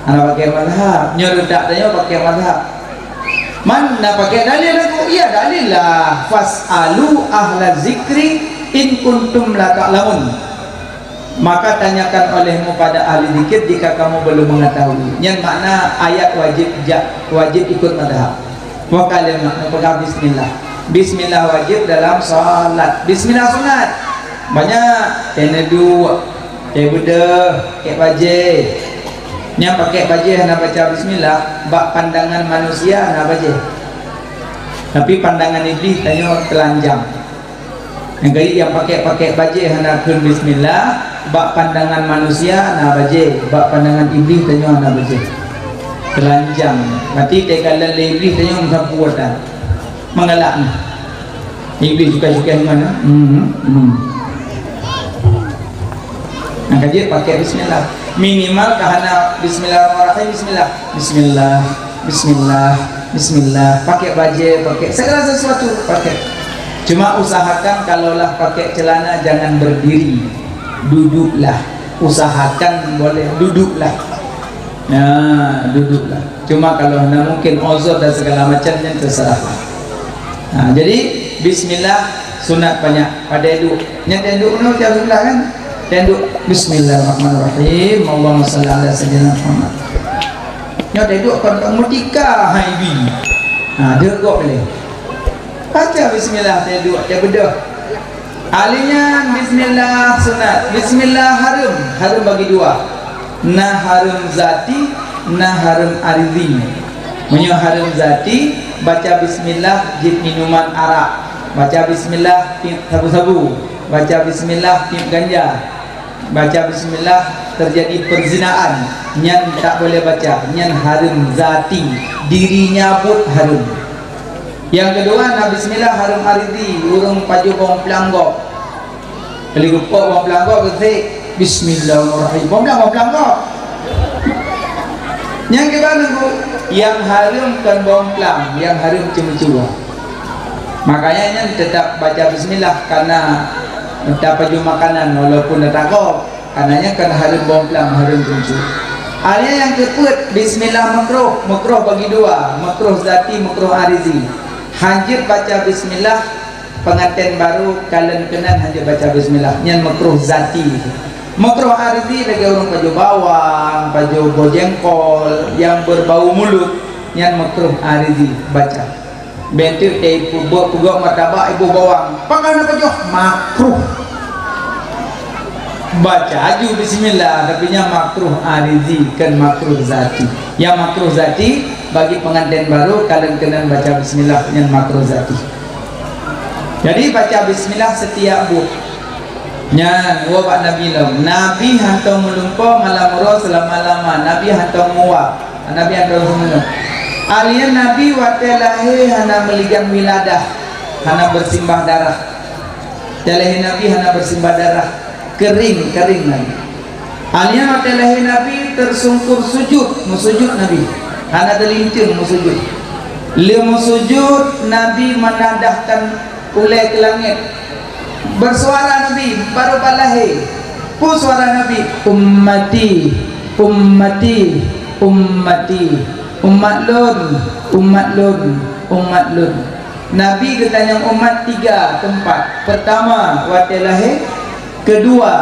hendak pakai mazhab nyeredak dia pakai mazhab mana pakai dalil aku iya dalil lah fas'alu ahla zikri in kuntum la ta'lamun. Maka tanyakan olehmu pada ahli zikir jika kamu belum mengetahui. Yang makna ayat wajib ikut madhab. Wa kalimat pegang bismillah. Bismillah wajib dalam salat. Bismillah sunat. Banyak tenedu, tebudah, kek baje. Yang pakai baje hendak baca bismillah, bak pandangan manusia hendak baje. Tapi pandangan iblis tanya telanjang. Yang gaya yang pakai baju hendak kun bismillah, bak pandangan manusia na baju, bak pandangan iblis tanya na baju. Telanjang. Mati tekalan iblis tanya masa buatan. Mengelak. Iblis suka-suka mana? Nah, kaji pakai bismillah. Minimal kahana bismillahirrahmanirrahim, bismillah. Pakai baju, pakai segala sesuatu pakai. Cuma usahakan kalaulah pakai celana jangan berdiri, duduklah. Usahakan boleh duduklah. Nah, duduklah. Cuma kalau mungkin uzur dan segala macamnya terserah. Nah, jadi bismillah sunat banyak. Pada duduk, nyat duduk no tiap sebelah kan? Duduk bismillahirrahmanirrahim. Allahumma shalli ala sayyidina Muhammad. Nyat duduk kan merdeka haibi. Nah, dia kok boleh. Baca bismillah duduk dia bedah. Alinya bismillah sunat. Bismillah harum bagi dua. Nah harum zati, nah harum arzi. Menyo harum zati baca bismillah jib minuman arak, baca bismillah tiup sabu-sabu, baca bismillah tiup ganja, baca bismillah terjadi perzinaan, nyan tak boleh baca, nyan harum zati, dirinya pun harum. Yang kedua na bismillah harum aridi, urung paju bong pelanggo. Kali gupok bong pelanggo ketik bismillahirrahmanirrahim. Bong pelanggo. Yang kedua nunggu yang harum kan bong pelang, yang harum cuma-cuma. Makanya nyan tetap baca bismillah karena minta paju makanan walaupun takut. Karenanya kan harum bong pelang, harum cuma-cuma. Alia yang keempat bismillah makruh bagi dua, makruh zati, makruh arizi. Hanjir baca bismillah pengantin baru kalian kenan hanjir baca bismillah yang makruh zati. Makruh arizi bagi orang paju bawang, paju bojengkol yang berbau mulut yang makruh arizi baca. Bentuk ibu pugak martabak ibu bawang pakai apa joh makruh baca aju bismillah tapi yang makruh arizi kan makruh zati. Yang makruh zati bagi pengantin baru kalian kena baca bismillah yang makruh zati. Jadi baca bismillah setiap bu. Nya wa nabi lam. Nabi hantar melumpa malam roh selama-lama. Nabi hantar muwa. Nabi hantar semua. Alian nabi watelahi hana meligang wiladah, hana bersimbah darah. Telahi nabi hana bersimbah darah. Kering lagi. Alian watelahi nabi tersungkur sujud, musujud nabi. Hana terlincir musujud. Dia musujud Nabi menadahkan ulai ke langit. Bersuara Nabi baru balahi. Pu suara Nabi ummati umat lun. Nabi ditanya umat tiga tempat. Pertama watelahi, kedua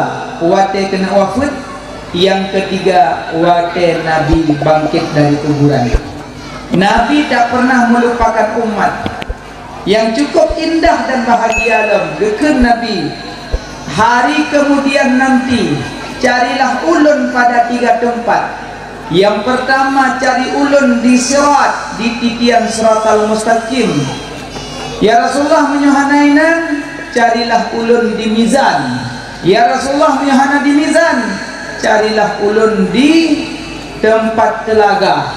wate kena wafat, yang ketiga wate Nabi bangkit dari kuburan. Nabi tak pernah melupakan umat. Yang cukup indah dan bahagia alam deken Nabi. Hari kemudian nanti carilah ulun pada tiga tempat. Yang pertama cari ulun di sirat, di titian siratal mustaqim. Ya Rasulullah menyuhanainan, carilah ulun di mizan. Ya Rasulullah menyuhana di mizan, carilah ulun di tempat telaga.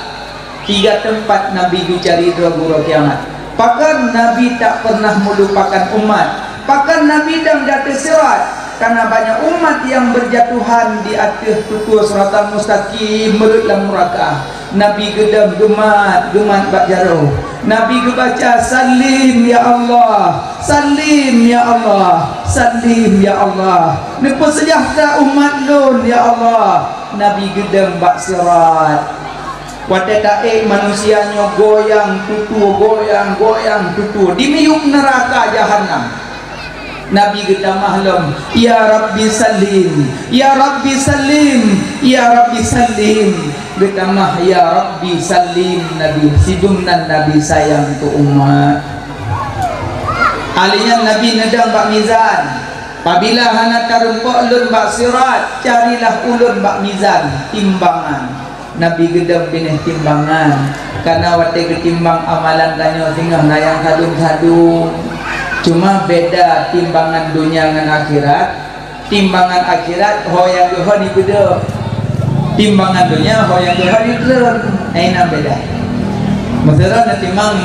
Tiga tempat Nabi cari dua guru kiamat. Pakar Nabi tak pernah melupakan umat. Pakar Nabi dan jatuh sirat, karena banyak umat yang berjatuhan di atas tutur siratal mustaqim melutlang neraka. Nabi gedam gemat bak jaro. Nabi gebaca salim ya Allah, salim ya Allah, salim ya Allah. Nepo sejahtera umat lun ya Allah. Nabi gedam bak sirat. Watetae manusianya goyang tutu dimiuk neraka jahanam. Nabi kita mahlum ya Rabbi salim, ya Rabbi salim, ya Rabbi salim. Kita mah ya Rabbi salim. Nabi sidumnan Nabi sayang tu umat. Alinya Nabi nedang bak mizan. Apabila hana tarumpok ulun bak sirat, carilah ulun bak mizan timbangan. Nabi gedam binih timbangan karena wate ketimbang amalan tanyo singgah nayang sadung-sadung. Cuma beda timbangan dunia dengan akhirat. Timbangan akhirat hoyang doha di beda, timbangan dunia hoyang doha di tren. Aina beda. Masalah na timbang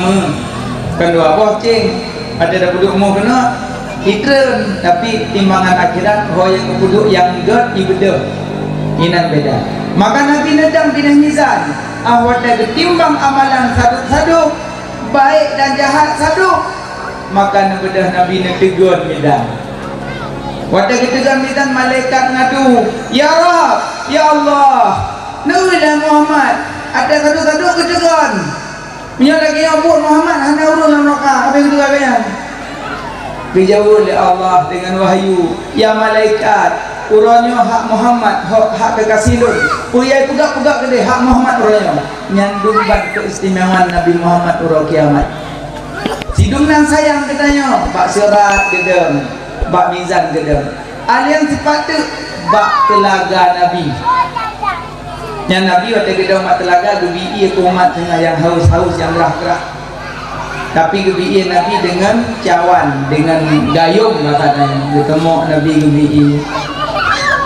kedua boh cing ada duduk mau kena itren, tapi timbangan akhirat hoyang duduk yang god di beda. Ina beda. Maka Nabi nedang dina mizan. Awada ketimbang amalan sadu-sadu, baik dan jahat sadu. Maka nabedah Nabi netegon midan. Wada ketegan midan malaikat ngadu, ya Rabb, ya Allah, nulilah Muhammad. Ada sadu-sadu ketegan. Punya lagi ampun Muhammad, hana urun neraka. Apa yang ketegan kalian? Dijawab oleh Allah dengan wahyu, ya malaikat, uranya hak Muhammad, hak kekasih lu. Uyai pegak-pegak gede hak Muhammad uranya. Nyandung ban keistimewaan Nabi Muhammad urang kiamat. Sidung nang sayang katanya, bak surat gedem, bak mizan gedem. Alian sepatu bak telaga Nabi. Yang Nabi waktu gedem bak telaga gebi ia umat tengah yang haus-haus yang gerah-gerah. Tapi gebi Nabi dengan cawan, dengan gayung katanya. Ketemu Nabi gebi.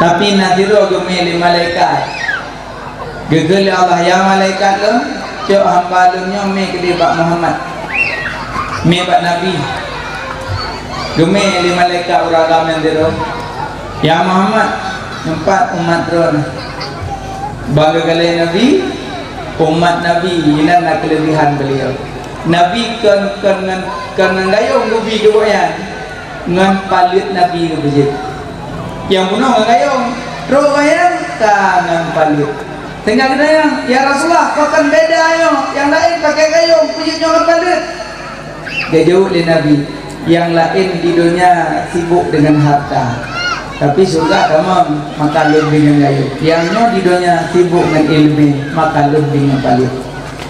Tapi nadiru gemeli malaikat. Gegel Allah ya malaikat lo, cok hamba lumnya me kede Pak Muhammad. Me Pak Nabi. Gemeli malaikat uragam nadiru. Ya Muhammad, empat umat ron. Bangga kali Nabi, umat Nabi ini nak kelebihan beliau. Nabi kan gayung gebi geboyan ngan palit Nabi gebejit. Yang bunuh ngan gayung, roh gayung kangen palit. Tinggal kita ya Rasulullah, kau kan beda yo. Yang lain pakai gayung, pujitnya ngan palit. Dia jauh oleh Nabi. Yang lain di dunia sibuk dengan harta, tapi surga kamu maka lebih dengan gayung. Yangnya di dunia sibuk dengan ilmu, maka lebih dengan palit.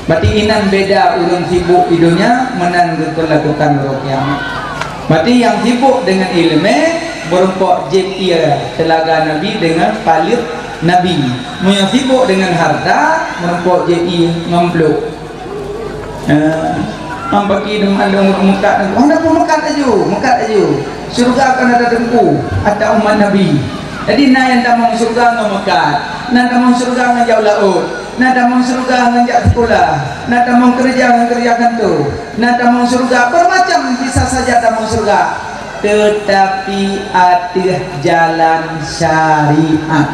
Berarti inan beda ulun sibuk hidupnya menan lakukan ruqyah. Berarti yang sibuk dengan ilmu berumpok jepia telaga Nabi dengan palit Nabi. Yang sibuk dengan harta berumpok jepi ngempluk. Bagi dengan mekat, oh nak mekat aja. Surga akan ada dengku, ada umat Nabi. Jadi na yang damang surga ngemekat, na damang surga ngejauh laut. Na damang surga ngejak sekolah, na damang kerja kantor, na damang surga bermacam bisa saja damang surga. Tetapi ada jalan syariat.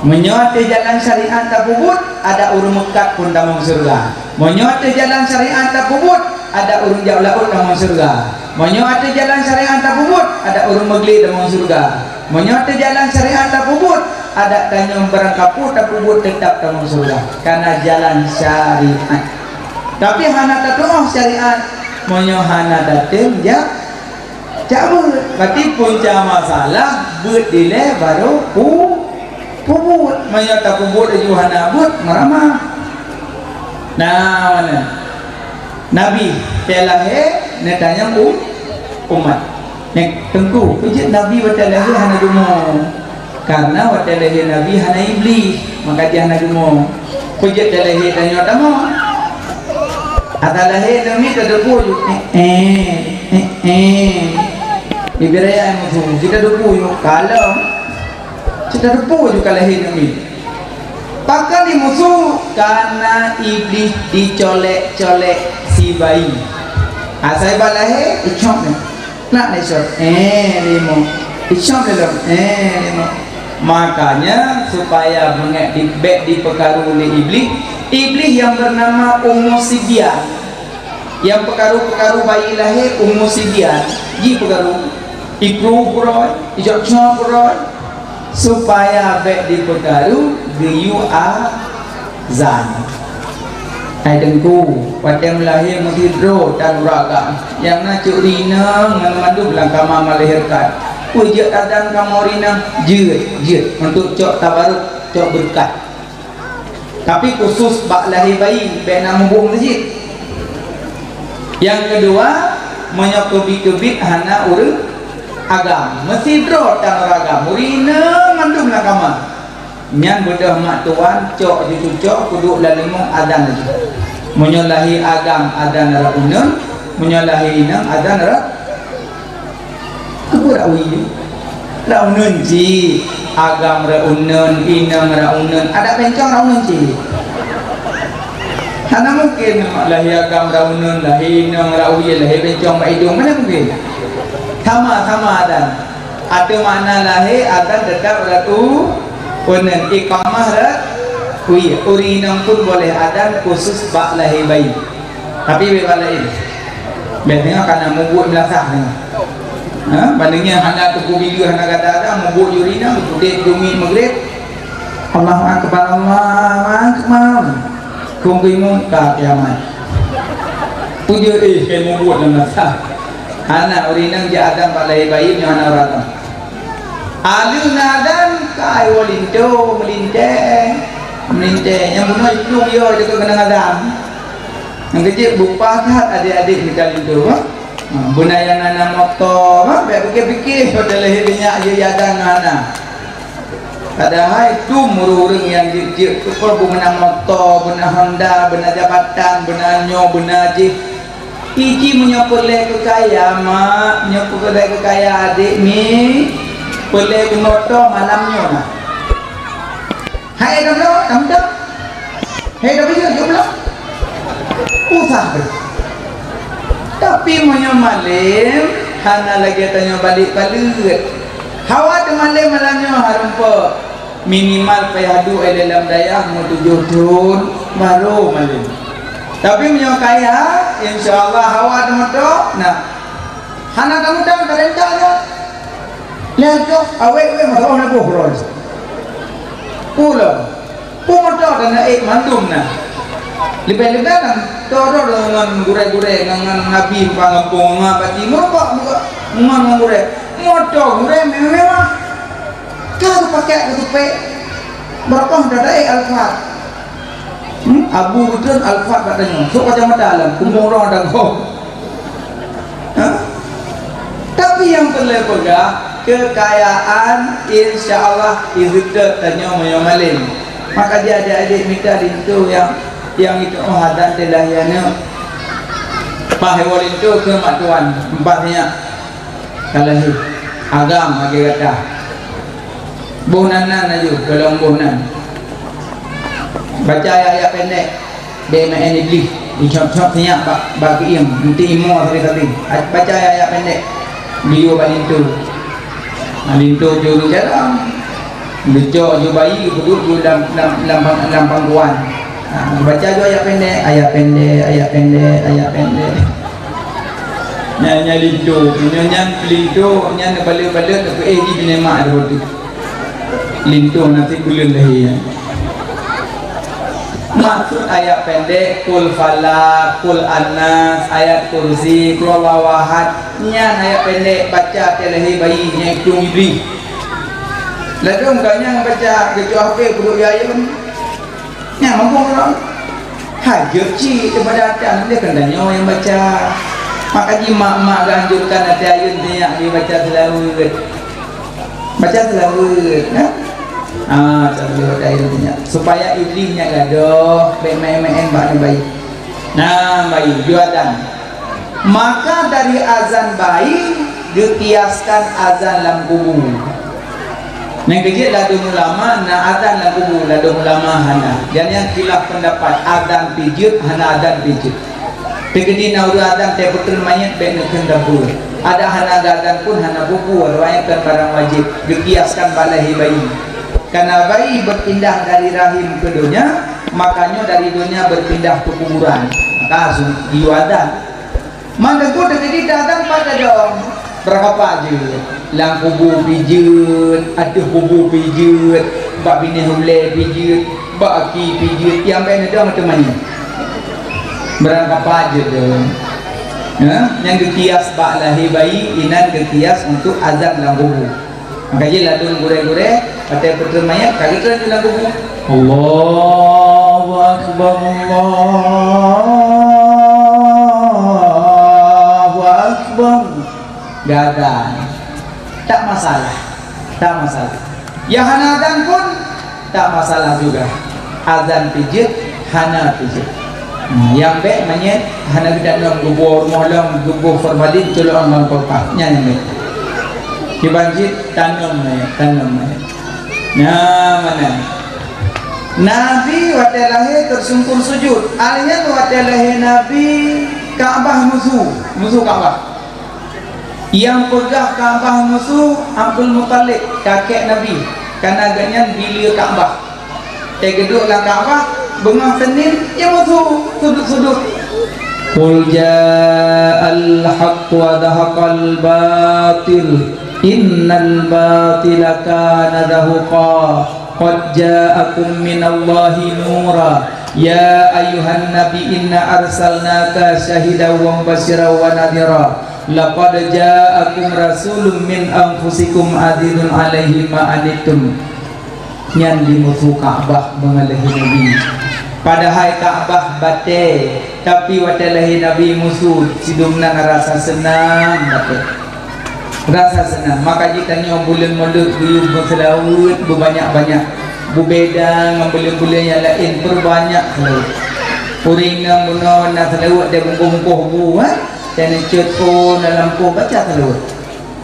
Menyuati jalan syariat tak bubut, ada urung mekat pun damang surga. Menyuati jalan syariat tak bubut, ada urung jauh laut damang surga. Menyuati jalan syariat tak bubut, ada urung megli damang surga. Menyuati jalan syariat tak bubut, ada tanyong berangkapu tak bubut tetap dalam surga karena jalan syariat. Tapi hana tatuh syariat monyo hana dateng ya cabut. Berarti punca masalah buat dile baru pubut. Monyo tak pubut aja hana but marama. Nah mana Nabi telahe netanya umat nek tengku pijit Nabi watalahe hana gumo. Karena waktu lahir Nabi hana iblis, maka dia hana gemuk. Pujat lahir tanya damo. Ada lahir Nabi terdepu. Ibraya musuh. Kita depu yuk kalau kita depu juga lahir Nabi. Pakai di musuh karena iblis dicolek-colek si bayi. Asal balahir icok ni. Nak nisor. Limo. Icok dalam. Limo. Makanya supaya mengedibek dipengaruhi oleh iblis yang bernama Ummu Sibyan, yang pengaruh bayi lahir Ummu Sibyan, ji pengaruh ikru puroi, ijak cuma puroi, supaya bek dipengaruh geyu azan. Hai dengku, pada melahir menghidro dan uraga, yang nak curina mengandu belang kama melahirkan. Ujat adan kamorina jut untuk cok tabaruk, cok berkat. Tapi khusus bak lahir bayi bena membung masjid. Yang kedua menyokobit hana urut agam, mesti dro dan agam. Urina mandum nakama. nyan bedah mak tuan cok dicucok kudu lalimung adan lagi menyolahi agam adan ra unun menyolahi inang adan ra aku ra uyi ra unun ji agam ra unun inang ra unun ada pencong ra unun ji mana mungkin lahi agam ra unun lahi inang ra uyi lahi pencong ba hidung mana mungkin sama adan ada makna lahi adan tetap ra unun iqamah ra uyi urinang pun boleh adan khusus bak lahi bayi tapi bebal lain biasanya karena mubuk belasah ni bandingnya hanya tubuh video hanya kata ada mubuk urina berkudet dumi maghrib Allah akbar kungkimu ke kiamat punya kayak mubuk dan belasah hanya urina dia adam bak lahi bayi ni hanya rata alun adan kai walinto melinteh yang bunuh itu dia juga kena adam yang kecil bupa kat adik-adik kita itu bunaya nana motor biar fikir-fikir pada lahir minyak dia ada nana padahal itu mururung yang kecil itu kalau bunga motor bunga Honda bunga jabatan bunga nyo bunga jeep iji menyopulai kekaya mak menyopulai kekaya adik ni pelai ke motor malamnya nak hai dah belum dah hai dah bisa jom belum usah tapi punya malam hana lagi tanya balik hawa tu malam malamnya harumpa minimal payadu dalam daya mu 7 tahun baru malam tapi punya kaya insyaallah hawa tu motor nah hana kamu dah rentak dah lihat tu awek masuk nak bohros pula motor dan naik mandum nah lebih-lebih kan toro dengan gure-gure dengan nabi pangapung apa timur pak dengan gure motor gure mewah kalau pakai ketupe berapa dadai alfat abu betul alfat katanya sok macam dalam kumpul orang dan kau tapi yang perlu pegang kekayaan insyaallah iziddat tanya mayamalin maka dia adik-adik minta itu yang itu hadan telahiana pahewal itu ke mak tuan empatnya kalau agam bagi kata bohnanan aja kalau bohnan baca ayat pendek BMN iblis dicop-copnya bagi im nanti imo tadi baca ayat pendek bio balintu alintu juru jalan lecok ju bayi duduk dalam pangkuan baca ju ayat pendek nyanyi lintu nyanyi balik-balik ke di binema ada waktu lintu nanti bulan lahir maksud ayat pendek kul falak kul anas ayat kursi kul wawahad nyan ayat pendek baca telahi bayi yang itu iblis lalu enggaknya baca kecuali apa perlu ayat nyan mampu orang hajat ci kepada datang dia kendanya yang baca maka di mak-mak ganjurkan hati ayun dia dibaca selawat supaya iblisnya gaduh main-main baik nah baik jualan maka dari azan bayi dikiaskan azan lam kubur yang kecil ladung ulama na azan lam kubur ladung ulama hana dan yang khilaf pendapat azan pijut hana azan pijut tegedi nauru azan teh betul mayat benekan dapur ada hana azan pun hana buku riwayatkan barang wajib dikiaskan balahi bayi karena bayi berpindah dari rahim ke dunia makanya dari dunia berpindah ke kuburan maka diwadan mana tu terjadi datang pada dong berapa aja lang kubur pijut ada kubur pijut bak bini hulai pijut bak aki pijut yang benar dong macam mana berapa aja dong yang dikias bak lahir bayi inan dikias untuk azab lang kubur makanya ladun gure-gure ada betul mayat kali tu dalam kubur Allahu Akbar Allahu Akbar gadan tak masalah yang hanadan pun tak masalah juga. Azan pijit, hana pijit. Yang baik manyet hana kita nak gubur mohlam gubur formalin tolong orang perpaknya yang baik. Dibanjit tanam manyet. Nah mana? Nabi waktu lahir tersungkur sujud. Alnya waktu lahir Nabi Kaabah musuh Kaabah. Yang pegah Kaabah musuh Abdul Muttalib kakek Nabi. Karena agaknya bila Kaabah. Geduklah Kaabah bengah Senin yang musuh sudut-sudut. Qul ja'al haqq wa dhahaqal batil innal batila kana zahuqa qad ja'akum minallahi nura ya ayyuhan nabi inna arsalnaka syahidan wa mubasysyiran wa nadhira laqad ja'akum rasulun min anfusikum azizun 'alaihi ma anittum. Nyan di musuh Kaabah mengalahi Nabi. Padahal Kaabah batil, tapi waktu Nabi musuh sidumna rasa senang batil. Rasa senang. Maka kita ni bulan mulut guyub berselawut berbanyak-banyak. Berbeda dengan bulan-bulan yang lain berbanyak selawut. Uringan bunuh nak selawut dia bungkuh-bungkuh buat. Dan cetkun dalam ku baca selawut.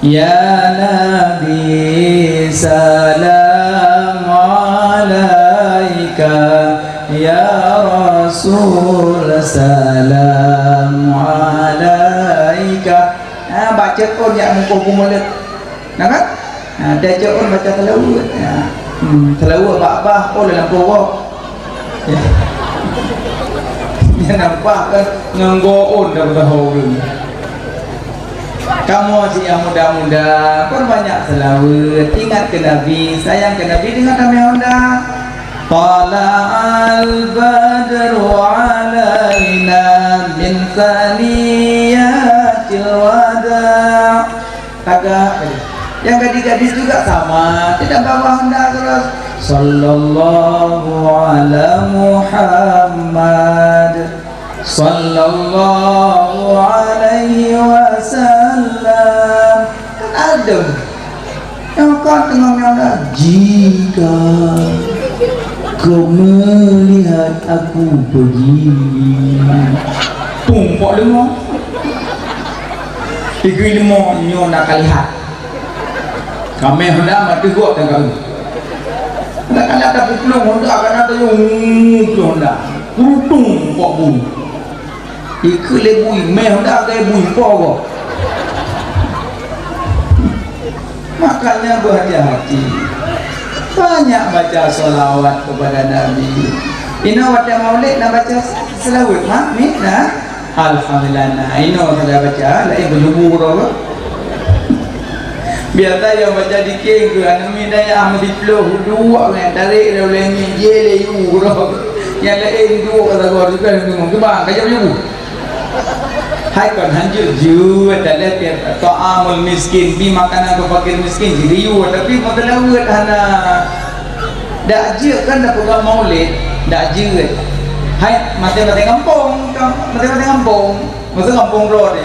Ya Nabi salam alaika ya Rasul salam alaika. Baca pun yang mengkumpul mulut. Nampak? Dia cakap pun baca selawut. Selawut abah pun dalam pokok. Dia nampak kan nganggoon dah tahu dulu. Kamu si yang muda-muda pun banyak selawat, ingat ke Nabi, sayang ke Nabi dengan kami Honda. Tala'al badru alaina min thaniyatil wada'. Tagak yang gadis-gadis juga sama, tidak bawa Honda terus. Sallallahu ala Muhammad sallallahu alaihi wasallam. Kan ada yang kau tengah menyanyi. Jika kau melihat aku pergi, tumpuk lemah tiga lemah nyo nak lihat kami hendak mati gua tengah nak kali ada pukulung hendak akan ada yung hendak kurutung kok bu ikut lebui meh hendak ke bui kok. Makanya berhati-hati, banyak baca salawat kepada Nabi. Ino waktu maulid nak baca selawat, mak ni nah. Alhamdulillah, nah ino sudah baca, lagi berjubur apa? Biasa yang baca dikir ke, anami daya amat diploh dua orang tarik dah boleh ni jele you yang lain dua kata gua juga ngomong ke bang kajak you. Hai kon hanjur juga tak lihat ta'amul miskin bi makanan ke fakir miskin jadi you tapi matalawat hana dak je kan dak pegang maulid dak je hai mati-mati kampung masa kampung road ni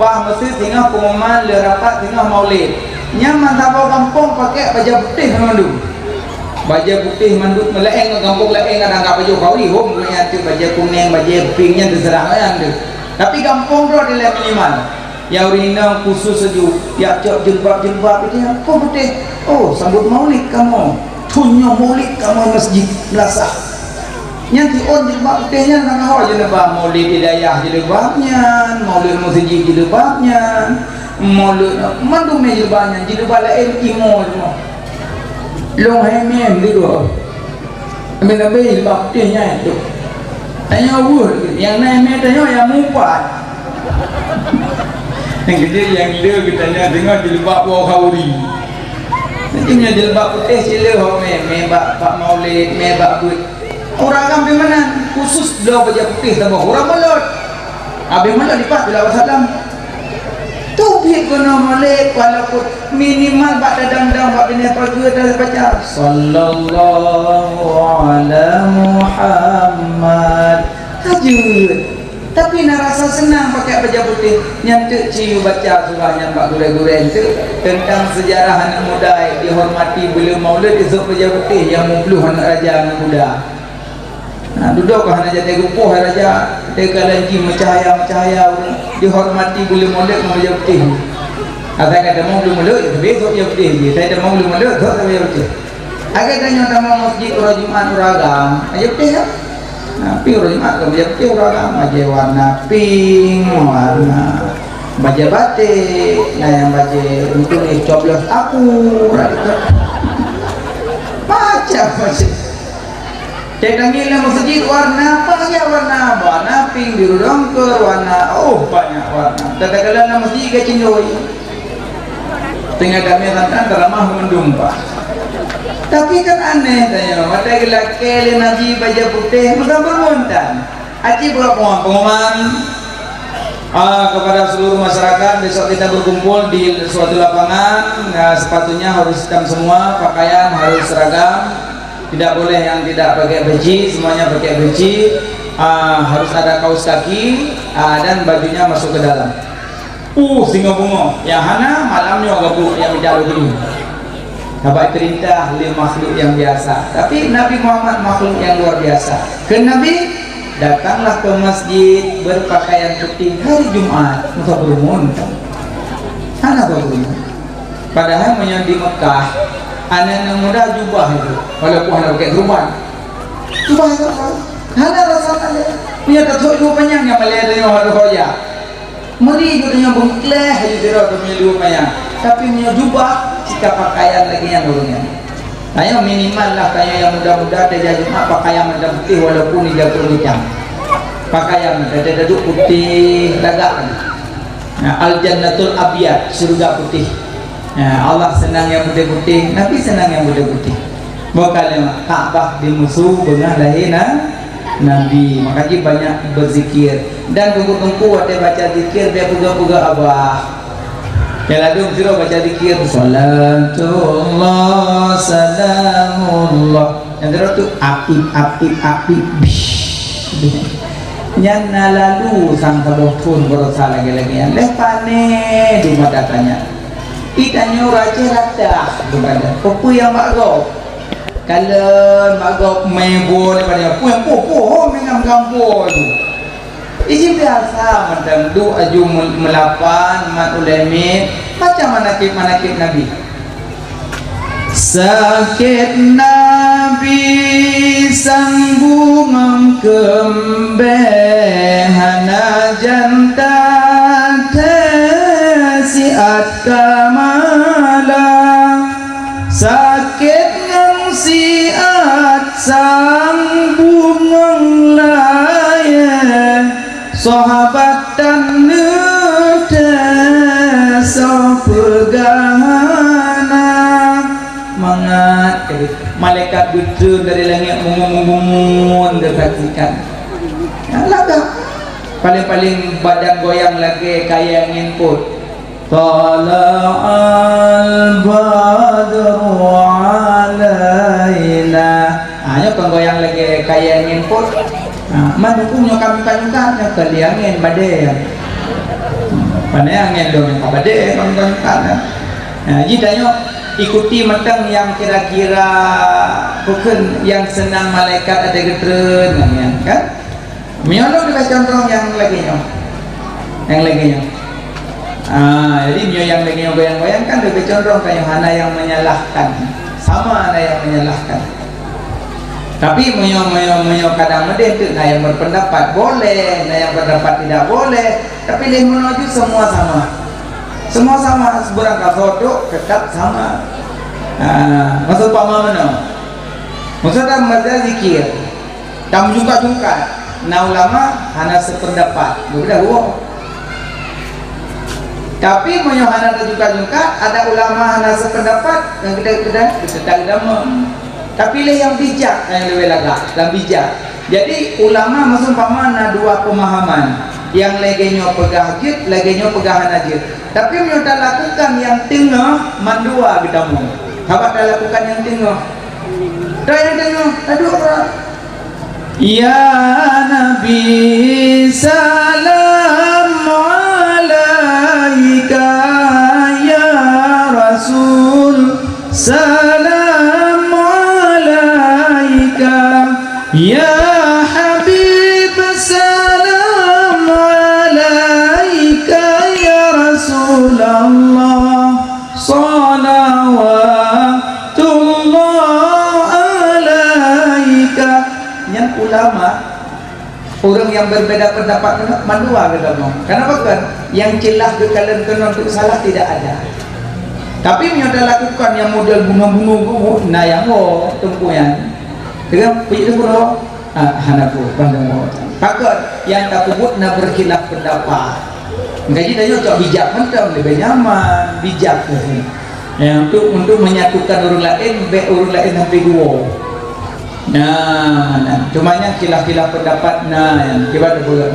pah mesti tinggal pengumuman le rapat tinggal maulid nyaman tak kampung pakai baju putih mandu baju putih mandu melaeng kampung laeng ada angkat baju kauri home punya tu baju kuning baju pinknya terserah yang tu. Tapi kampung tu adalah minimal. Yang rina khusus sejuk, yang cok jilbab itu apa putih? Oh, sambut maulid kamu. Tunya maulid kamu masjid belasah. Yang on jilbab putihnya nak hawa jilbab maulid hidayah jilbabnya, maulid masjid jilbabnya, maulid mandu me jilbabnya, jilbab lain imo semua. Long hemem gitu. Ambil jilbab putihnya itu. Tanya awal, yang naik metanya yang mumpat. Yang gede yang gila kita tanya dengar jilbab bawah kauri. Nantinya jilbab putih sila membak Pak Maulid, membak buat. Orang kami mana khusus belau baju putih tambah orang malut. Habis malut lipat bila wassalam. Tauhid guna Maulid walaupun minimal bak dadang-dadang bak bina pagi dah baca sallallahu ala Muhammad. Tajud Tapi nak rasa senang pakai baju putih. Nyantuk ciu baca surahnya Pak Gure-Gure itu tentang sejarah anak muda dihormati beliau maulid esok baju putih yang mempluh anak raja anak muda. Nah, duduk anak jadi gupuh raja tega lagi mencahaya dihormati beliau maulid baju putih. Ada kata mau beliau maulid besok baju putih. Saya mau beliau maulid besok baju putih. Agak tanya sama masjid orang Jumat uragam baju putih ya. Nah, pink Jumat ke baju putih uragam, baju warna pink, warna baju batik, nah yang baju untuk coblos aku, macam. Saya tanggil masjid warna apa ya, warna pink, biru dongker, warna banyak warna. Katakanlah masjid ke cindoi, tengah kami antara mah mendumpah. Tapi kan aneh tanya, mata laki naji baju putih, bukan bermontan. Aci buat pengumuman kepada seluruh masyarakat, besok kita berkumpul di suatu lapangan. Nah, sepatunya harus hitam semua, pakaian harus seragam, tidak boleh yang tidak pakai beci, semuanya pakai beci. Harus ada kaos kaki dan bajunya masuk ke dalam. Singa bunga, yang hana malamnya gabung yang jauh dulu. Dapat perintah oleh makhluk yang biasa, tapi Nabi Muhammad makhluk yang luar biasa. Ke Nabi datanglah ke masjid berpakaian putih hari Jumat, maka berumun. Anak berumun. Padahal di Mekah, anak muda jubah itu, walaupun anak pakai gerubah. Jubah itu, ada rasanya. Punya ketuk dua panjang yang melihat dari orang Korea. Meri itu dengan bengkleh itu dia punya dua panjang. Tapi punya jubah jika pakaian lagi yang dulunya. Ayo minimal lah kayak yang muda-muda dia Jumat pakaian merah putih walaupun dia hitam. Pakaian dia duduk putih lagak. Nah, al jannatul abiyad, surga putih. Nah, Allah senang yang putih-putih, Nabi senang yang putih-putih. Bukan Ka'bah di musuh bengah lahina Nabi, makanya banyak berzikir dan tunggu-tunggu ada baca zikir dia puga-puga abah. Ya lalu kita baca zikir salatullah salamullah. Yang terus tu aktif nyana lalu sang kabutun berusaha lagi yang lepane di mata tanya. Itanya raja rata kepada popo yang bago. Kalau bago mebo daripada popo mengam kampung tu. Ini biasa macam du aju melapan mat ulemi macam manakib Nabi. Sakit Nabi sang bunga kembehana jantan siat kamala sakit nang siat sang bunga layan sahabat dan nutesa pegana mangat malaikat betul dari langit mengumun tersaksikan laga paling badan goyang lagi kayak angin put tala'al badru alaina hanya goyang lagi kayak angin put. Mana punya kami panyukannya kaliangin badai pandai angin dong yang badai kami panyukannya. Nah jitanya ikuti matang yang kira-kira bukan yang senang malaikat ada getren kan miolo kita contoh yang laginya jadi mio yang laginya goyang-goyang kan lebih condong kayak hana yang menyalahkan sama ada yang menyalahkan. Tapi menyo kadang medeh tu, nah yang berpendapat boleh, nah yang berpendapat tidak boleh. Tapi leh menuju semua sama, seberang kasodok tetap sama. Maksud pama mana? Maksud dalam mazhab zikir, tam jungkat. Nah ulama hana sependapat, berbeda hukum. Tapi menyo hana jungkat, ada ulama hana sependapat, yang kita dama. Tapi le yang bijak yang lebih lagak dan bijak. Jadi ulama maksud pamana dua pemahaman. Yang legenyo pegah jid, legenyo pegah najid. Tapi kita lakukan yang tengah mandua kita mau. Kabat lakukan yang tengah. Dah yang tengah, aduh orang. Ya Nabi salam alaika, ya Rasul salam alaika, ya Habib salam alaika, ya Rasulullah salawatullah alaika. Yang ulama, orang yang berbeda pendapat mandua kata mau. Kenapa kan? Yang celah ke kalian kena untuk salah tidak ada. Tapi yang ada lakukan yang model bunga-bunga nah yang mau tumpuan. Dengan pergi tu bro, hanaku pandang mau. Takut yang tak kubut nak berkhilaf pendapat. Gaji dah cok bijak mentang lebih nyaman, bijak tu. Yang untuk menyatukan orang lain, orang lain sampai dua. Nah, cumanya khilaf-khilaf pendapat, nah yang kibat boleh.